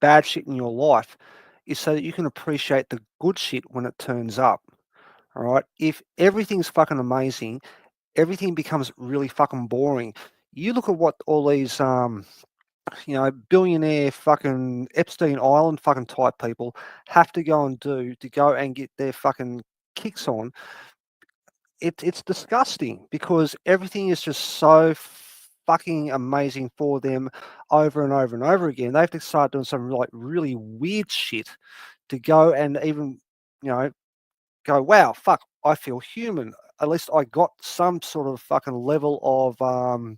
Speaker 2: bad shit in your life is so that you can appreciate the good shit when it turns up. All right. If everything's fucking amazing, everything becomes really fucking boring. You look at what all these billionaire fucking Epstein Island fucking type people have to go and do to go and get their fucking kicks on. It's disgusting because everything is just so fucking amazing for them over and over and over again. They have to start doing some like really weird shit to go and even, you know, go, wow, fuck, I feel human. At least I got some sort of fucking level of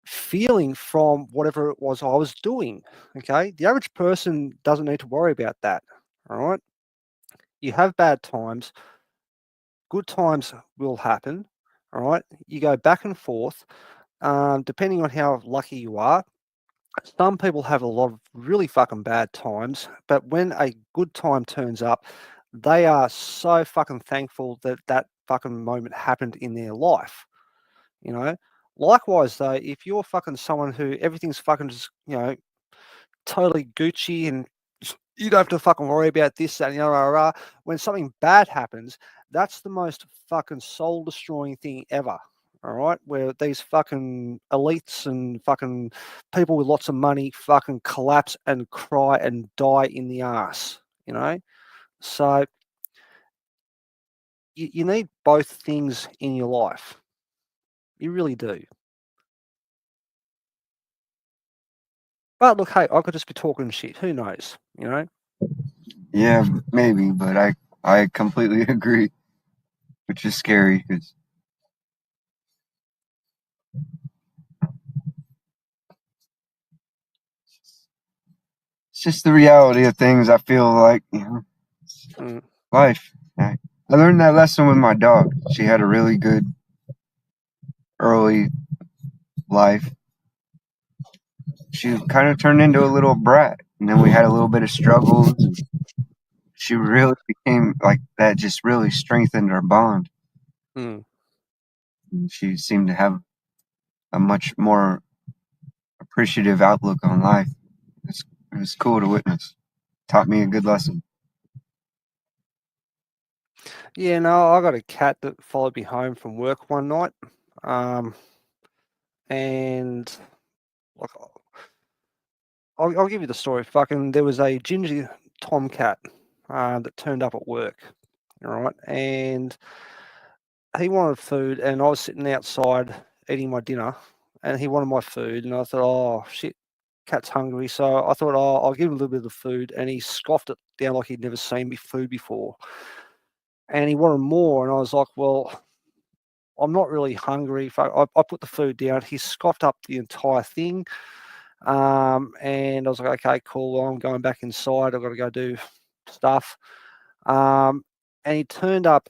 Speaker 2: feeling from whatever it was I was doing. Okay. The average person doesn't need to worry about that. All right. You have bad times, good times will happen. All right. You go back and forth, depending on how lucky you are. Some people have a lot of really fucking bad times, but when a good time turns up, they are so fucking thankful that that fucking moment happened in their life. You know, likewise though, if you're fucking someone who everything's fucking just totally Gucci and you don't have to fucking worry about this that, and the other, when something bad happens, that's the most fucking soul destroying thing ever. All right, where these fucking elites and fucking people with lots of money fucking collapse and cry and die in the ass. So you need both things in your life. You really do. But look, hey, I could just be talking shit. Who knows? You know?
Speaker 1: Yeah, maybe, but I completely agree, which is scary because it's just the reality of things. I feel like,
Speaker 2: Mm.
Speaker 1: life. I learned that lesson with my dog. She had a really good early life. She kind of turned into a little brat, and then we had a little bit of struggles. And she really became like that. Just really strengthened our bond.
Speaker 2: Mm.
Speaker 1: And she seemed to have a much more appreciative outlook on life. It was cool to witness. Taught me a good lesson.
Speaker 2: Yeah, no, I got a cat that followed me home from work one night. And like, I'll give you the story. Fucking, there was a ginger tomcat that turned up at work. All right. And he wanted food, and I was sitting outside eating my dinner, and he wanted my food. And I thought, oh, shit, cat's hungry. So I thought, oh, I'll give him a little bit of the food. And he scoffed it down like he'd never seen me food before. And he wanted more. And I was like, well, I'm not really hungry. I put the food down. He scoffed up the entire thing. And I was like, okay, cool. Well, I'm going back inside. I've got to go do stuff. And he turned up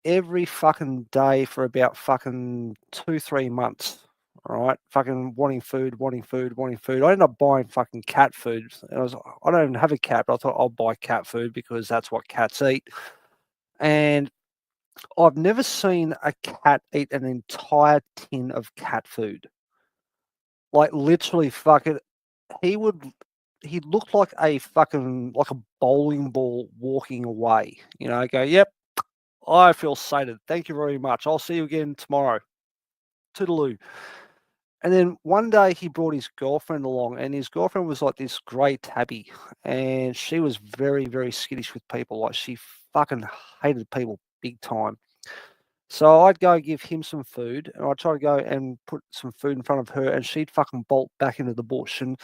Speaker 2: every fucking day for about fucking 2, 3 months. All right, fucking wanting food, wanting food, wanting food. I ended up buying fucking cat food. And I don't even have a cat, but I thought I'll buy cat food because that's what cats eat. And I've never seen a cat eat an entire tin of cat food. Like literally, fucking, he would. He looked like a fucking like a bowling ball walking away. You know, go, yep, I feel sated. Thank you very much. I'll see you again tomorrow. Toodaloo. And then one day he brought his girlfriend along, and his girlfriend was like this grey tabby, and she was very, very skittish with people. Like she fucking hated people big time. So I'd go give him some food, and I'd try to go and put some food in front of her, and she'd fucking bolt back into the bush. And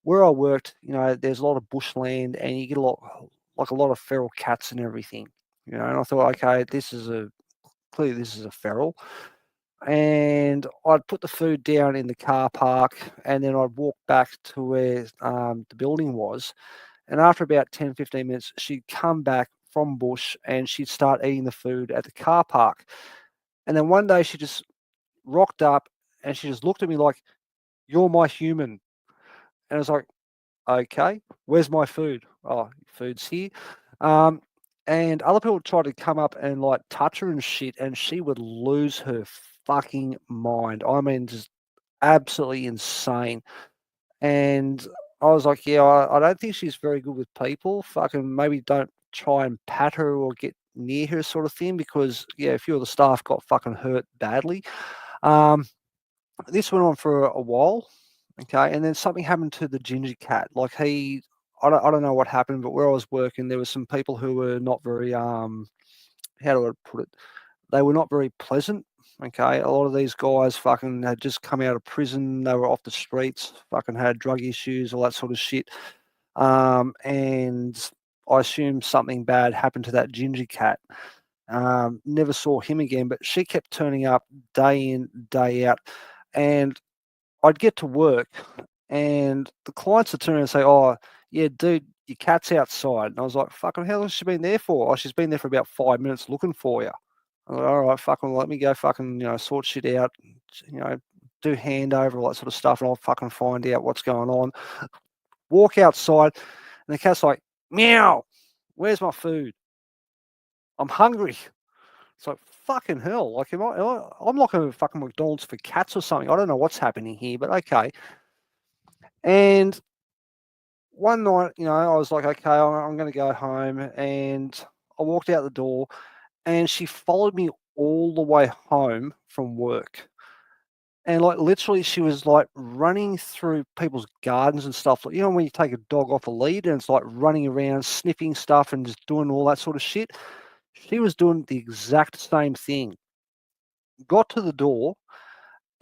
Speaker 2: where I worked, you know, there's a lot of bushland, and you get a lot of feral cats and everything. You know, and I thought, okay, clearly this is a feral. And I'd put the food down in the car park, and then I'd walk back to where the building was. And after about 10, 15 minutes, she'd come back from bush and she'd start eating the food at the car park. And then one day she just rocked up and she just looked at me like, "You're my human." And I was like, "Okay, where's my food?" "Oh, food's here." Um, and other people tried to come up and like touch her and shit, and she would lose her fucking mind. I mean, just absolutely insane. And I was like, yeah, I don't think she's very good with people. Fucking maybe don't try and pat her or get near her, sort of thing, because yeah, a few of the staff got fucking hurt badly. Um, this went on for a while, okay, and then something happened to the ginger cat. Like I don't know what happened, but where I was working, there were some people who were not very how do I put it? They were not very pleasant. Okay, a lot of these guys fucking had just come out of prison. They were off the streets, fucking had drug issues, all that sort of shit. And I assume something bad happened to that ginger cat. Never saw him again, but she kept turning up day in, day out. And I'd get to work, and the clients would turn around and say, "Oh, yeah, dude, your cat's outside." And I was like, "Fucking hell has she been there for?" "Oh, she's been there for about 5 minutes looking for you." I'm like, "All right, fucking let me go fucking, sort shit out, you know, do handover, all that sort of stuff, and I'll fucking find out what's going on." Walk outside, and the cat's like, "Meow, where's my food? I'm hungry." It's like, fucking hell, like, I'm like a fucking McDonald's for cats or something. I don't know what's happening here, but okay. And one night, I was like, okay, I'm going to go home. And I walked out the door, and she followed me all the way home from work. And like literally, she was like running through people's gardens and stuff. Like, when you take a dog off a lead and it's like running around, sniffing stuff and just doing all that sort of shit. She was doing the exact same thing. Got to the door,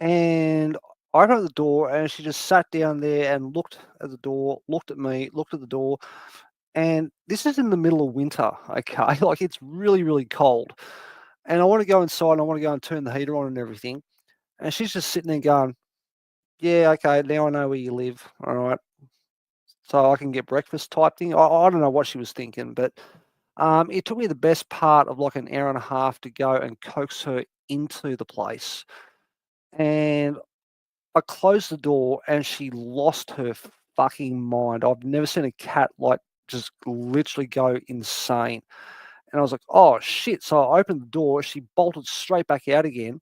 Speaker 2: and I opened the door and she just sat down there and looked at the door, looked at me, looked at the door. And this is in the middle of winter, okay? Like it's really, really cold. And I want to go inside and I want to go and turn the heater on and everything. And she's just sitting there going, yeah, okay, now I know where you live. All right. So I can get breakfast type thing. I don't know what she was thinking, but it took me the best part of like an hour and a half to go and coax her into the place. And I closed the door and she lost her fucking mind. I've never seen a cat like just literally go insane. And I was like, oh shit. So I opened the door, she bolted straight back out again.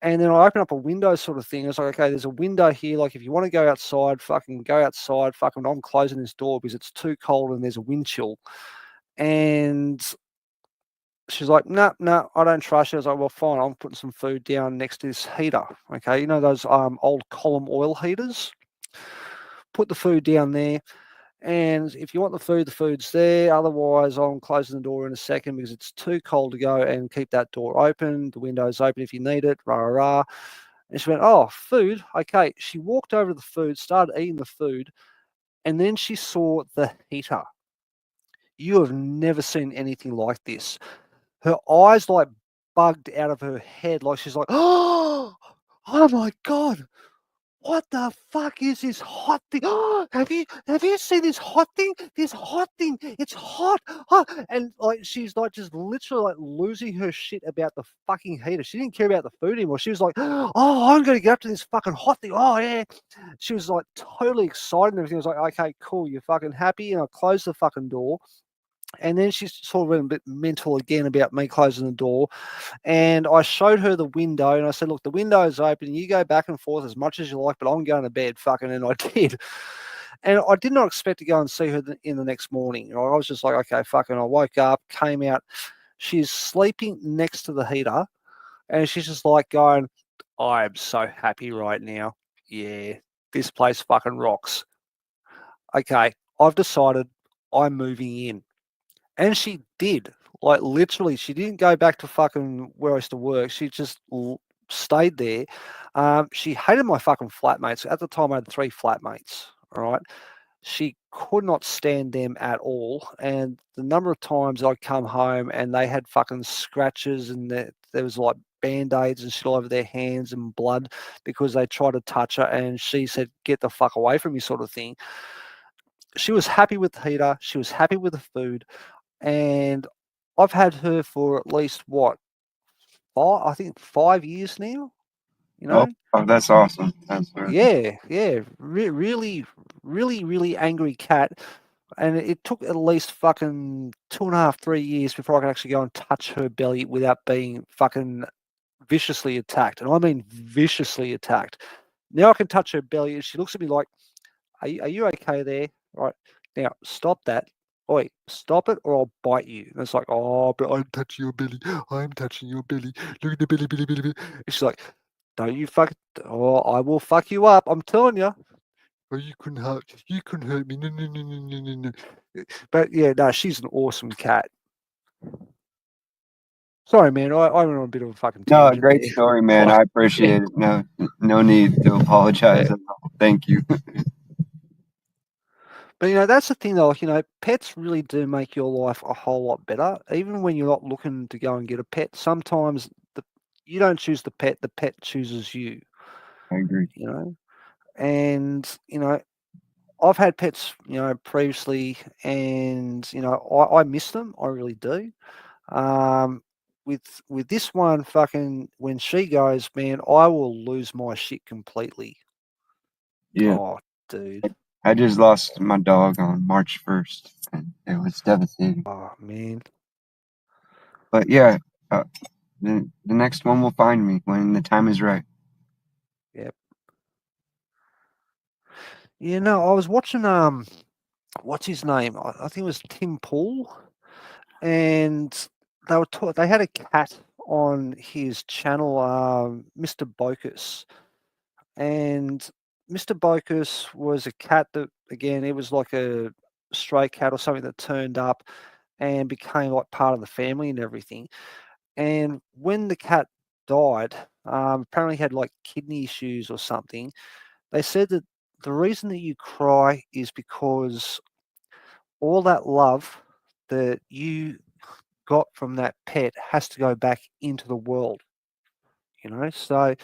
Speaker 2: And then I opened up a window sort of thing. I was like, okay, there's a window here. Like, if you want to go outside, fucking go outside. Fucking, I'm closing this door because it's too cold and there's a wind chill. And she's like, no, I don't trust you. I was like, well, fine. I'm putting some food down next to this heater. Okay, you know those old column oil heaters? Put the food down there. And if you want the food's there. Otherwise, I'm closing the door in a second because it's too cold to go and keep that door open. The window's open if you need it. Rah, rah, rah. And she went, oh, food. Okay. She walked over to the food, started eating the food, and then she saw the heater. You have never seen anything like this. Her eyes like bugged out of her head. Like she's like, oh my God. What the fuck is this hot thing? Oh, have you seen this hot thing? This hot thing, it's hot. And like she's like just literally like losing her shit about the fucking heater. She didn't care about the food anymore. She was like, oh, I'm gonna get up to this fucking hot thing. Oh yeah. She was like totally excited and everything. I was like, okay, cool, you're fucking happy. And I closed the fucking door. And then she sort of went a bit mental again about me closing the door. And I showed her the window and I said, look, the window's open. You go back and forth as much as you like, but I'm going to bed. Fucking, and I did. And I did not expect to go and see her in the next morning. I was just like, okay, fucking. I woke up, came out. She's sleeping next to the heater. And she's just like going, I am so happy right now. Yeah, this place fucking rocks. Okay, I've decided I'm moving in. And she did. Like literally, she didn't go back to fucking where I used to work. She just stayed there. She hated my fucking flatmates. At the time, I had 3 flatmates. All right. She could not stand them at all. And the number of times I'd come home and they had fucking scratches and there was like band-aids and shit all over their hands and blood because they tried to touch her and she said, get the fuck away from me, sort of thing. She was happy with the heater. She was happy with the food. And I've had her for at least what, I think 5 years now, you
Speaker 1: Oh,
Speaker 2: know?
Speaker 1: that's awesome. That's
Speaker 2: Yeah, really, really, really angry cat. And it took at least fucking 2.5, 3 years before I could actually go and touch her belly without being fucking viciously attacked. And I mean viciously attacked. Now I can touch her belly and she looks at me like, are you okay there? Right. Now stop that. Oi, stop it or I'll bite you. And it's like, oh, but I'm touching your belly. I'm touching your belly. Look at the belly, belly, belly, belly. And she's like, don't you fuck, oh, I will fuck you up. I'm telling you. Oh, you couldn't hurt me. No. But yeah, no, she's an awesome cat. Sorry, man. I went on a bit of a fucking
Speaker 1: no, a
Speaker 2: tangent
Speaker 1: great
Speaker 2: there.
Speaker 1: story, man. I appreciate it. No need to apologize
Speaker 2: Yeah.
Speaker 1: at all. Thank you.
Speaker 2: But that's the thing, though. Pets really do make your life a whole lot better. Even when you're not looking to go and get a pet, sometimes you don't choose the pet chooses you.
Speaker 1: I agree.
Speaker 2: And I've had pets, previously, and I miss them. I really do. Um, with this one, fucking when she goes, man, I will lose my shit completely.
Speaker 1: Yeah,
Speaker 2: Oh, dude.
Speaker 1: I just lost my dog on March 1st, and it was devastating.
Speaker 2: Oh, man.
Speaker 1: But yeah, the next one will find me when the time is right.
Speaker 2: Yep. I was watching what's his name? I think it was Tim Pool, and they had a cat on his channel, Mr. Bocus, and Mr. Bocus was a cat that, again, it was like a stray cat or something that turned up and became like part of the family and everything. And when the cat died, apparently had like kidney issues or something. They said that the reason that you cry is because all that love that you got from that pet has to go back into the world, So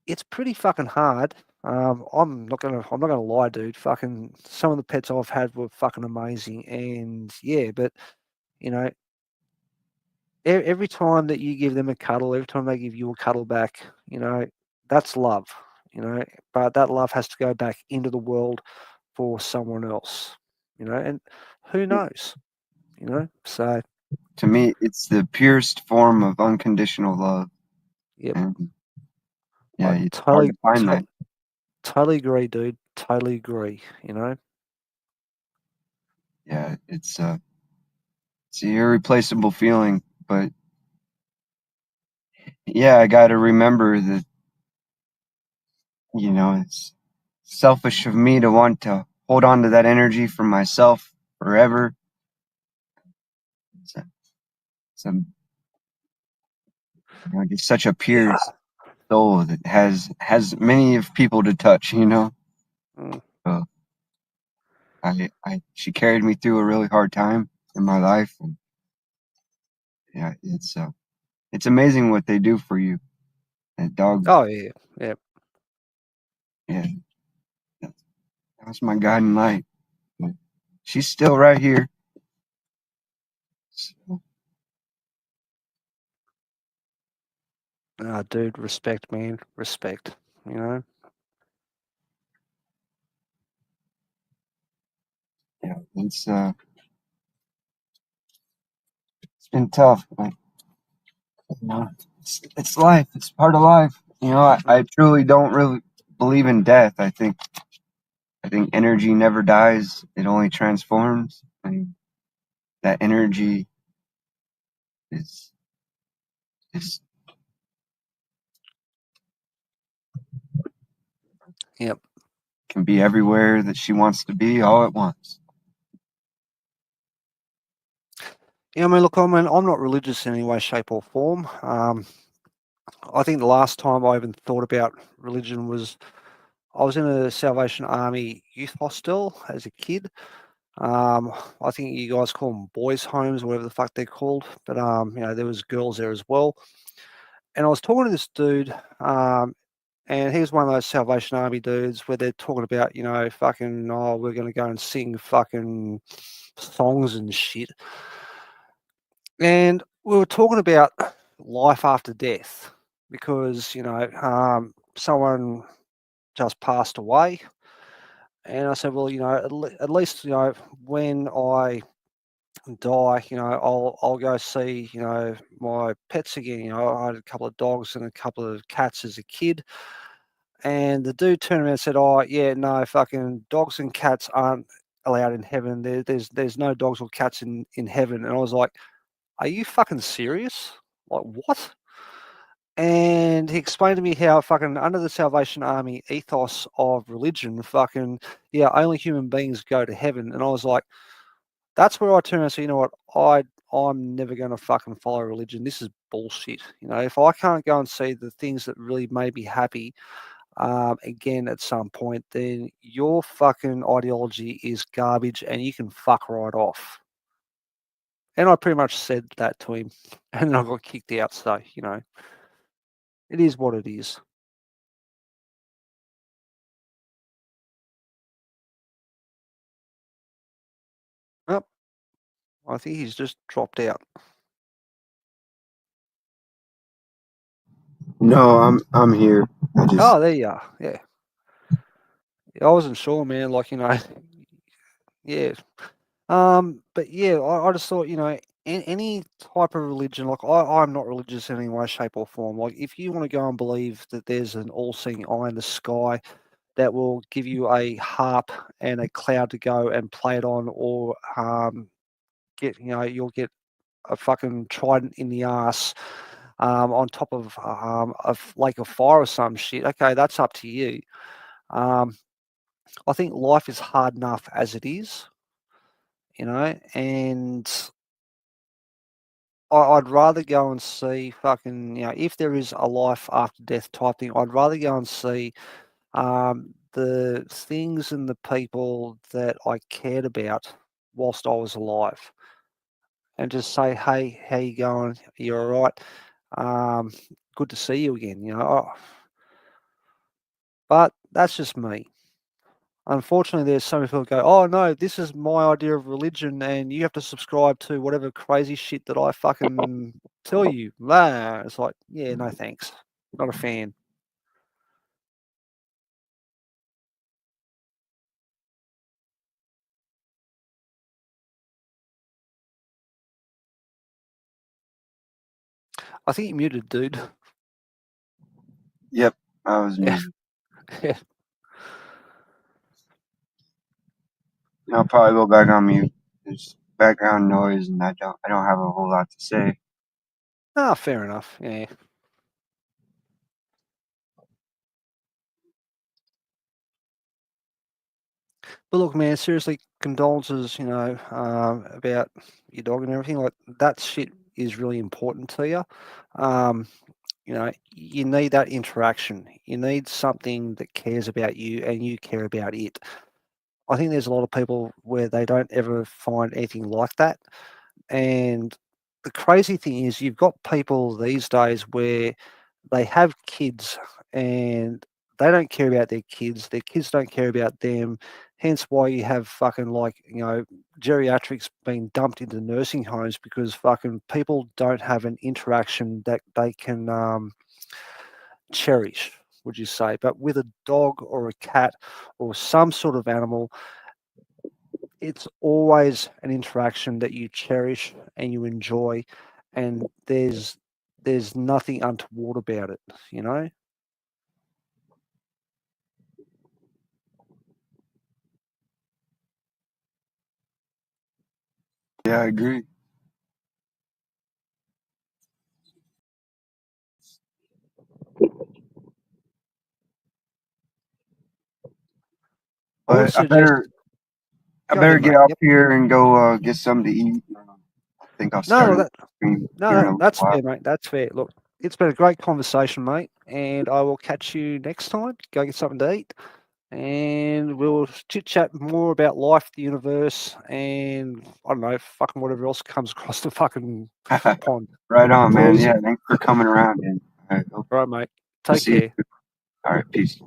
Speaker 2: it's pretty fucking hard. I'm not gonna lie, dude. Fucking some of the pets I've had were fucking amazing, and yeah, but you know, every time that you give them a cuddle, every time they give you a cuddle back, that's love, But that love has to go back into the world for someone else, and who knows, So
Speaker 1: To me, it's the purest form of unconditional love,
Speaker 2: yep,
Speaker 1: and yeah,
Speaker 2: I
Speaker 1: it's hard
Speaker 2: totally,
Speaker 1: to find that.
Speaker 2: totally agree, dude. Totally agree.
Speaker 1: Yeah, it's an irreplaceable feeling. But yeah, I got to remember that it's selfish of me to want to hold on to that energy for myself forever. It's just such a pure
Speaker 2: Yeah.
Speaker 1: soul that has many of people to touch.
Speaker 2: Mm.
Speaker 1: So she carried me through a really hard time in my life, and yeah, it's amazing what they do for you. And dog,
Speaker 2: Oh yeah, yeah.
Speaker 1: yeah, that was my guiding light. But she's still right here. So,
Speaker 2: Ah, dude, respect, man, respect.
Speaker 1: yeah, it's been tough, but it's life. It's part of life. I truly don't really believe in death. I think energy never dies. It only transforms, and that energy is is
Speaker 2: Yep.
Speaker 1: can be everywhere that she wants to be all at once.
Speaker 2: Yeah, I mean, look, I'm not religious in any way, shape, or form. I think the last time I even thought about religion was I was in a Salvation Army youth hostel as a kid. I think you guys call them boys' homes, whatever the fuck they're called. But there was girls there as well. And I was talking to this dude, and he was one of those Salvation Army dudes where they're talking about, fucking, oh, we're going to go and sing fucking songs and shit. And we were talking about life after death because, someone just passed away. And I said, well, at least, when I die, I'll go see, my pets again. I had a couple of dogs and a couple of cats as a kid. And the dude turned around and said, "Oh, yeah, no, fucking dogs and cats aren't allowed in heaven. There's no dogs or cats in heaven." And I was like, "Are you fucking serious? Like what?" And he explained to me how fucking under the Salvation Army ethos of religion, fucking yeah, only human beings go to heaven. And I was like, that's where I turned and said, you know what, I'm never going to fucking follow religion. This is bullshit. If I can't go and see the things that really made me happy again at some point, then your fucking ideology is garbage and you can fuck right off. And I pretty much said that to him, and then I got kicked out. So, it is what it is. Yep. I think he's just dropped out.
Speaker 1: No, I'm here.
Speaker 2: Oh, there you are. Yeah. I wasn't sure, man. Like, yeah. But yeah, I just thought, any type of religion, like I'm not religious in any way, shape, or form. Like, if you want to go and believe that there's an all-seeing eye in the sky that will give you a harp and a cloud to go and play it on, or you'll get a fucking trident in the ass on top of a lake of fire or some shit. Okay, that's up to you. I think life is hard enough as it is, and I'd rather go and see fucking, if there is a life after death type thing, I'd rather go and see the things and the people that I cared about whilst I was alive, and just say, hey, how you going? You all right? Good to see you again. But that's just me. Unfortunately, there's some people who go, oh no, this is my idea of religion, and you have to subscribe to whatever crazy shit that I fucking tell you. Nah, it's like, yeah, no thanks. Not a fan. I think you muted, dude.
Speaker 1: Yep, I was
Speaker 2: Yeah.
Speaker 1: muted.
Speaker 2: Yeah.
Speaker 1: I'll probably go back on mute. There's background noise, and I don't have a whole lot to say.
Speaker 2: Ah, fair enough. Yeah. But look, man, seriously, condolences, about your dog and everything. Like, that shit is really important to you. You need that interaction. You need something that cares about you and you care about it. I think there's a lot of people where they don't ever find anything like that. And the crazy thing is, you've got people these days where they have kids and they don't care about their kids don't care about them. Hence why you have fucking, like, geriatrics being dumped into nursing homes, because fucking people don't have an interaction that they can cherish, would you say? But with a dog or a cat or some sort of animal, it's always an interaction that you cherish and you enjoy, and there's nothing untoward about it, you know?
Speaker 1: Yeah, I agree.
Speaker 2: I would
Speaker 1: But
Speaker 2: suggest
Speaker 1: I
Speaker 2: go
Speaker 1: better
Speaker 2: ahead,
Speaker 1: get
Speaker 2: mate.
Speaker 1: off
Speaker 2: Yep.
Speaker 1: here and go get something to eat. I think I'll
Speaker 2: No,
Speaker 1: start a stream here in a little
Speaker 2: that's
Speaker 1: while.
Speaker 2: fair, mate. That's fair. Look, it's been a great conversation, mate, and I will catch you next time. Go get something to eat, and we'll chit chat more about life, the universe, and I don't know, fucking whatever else comes across the fucking pond.
Speaker 1: Right on, man.
Speaker 2: Boys,
Speaker 1: Yeah, thanks for coming around. And
Speaker 2: all right, mate.
Speaker 1: we'll
Speaker 2: Take
Speaker 1: see you.
Speaker 2: care.
Speaker 1: All right, peace.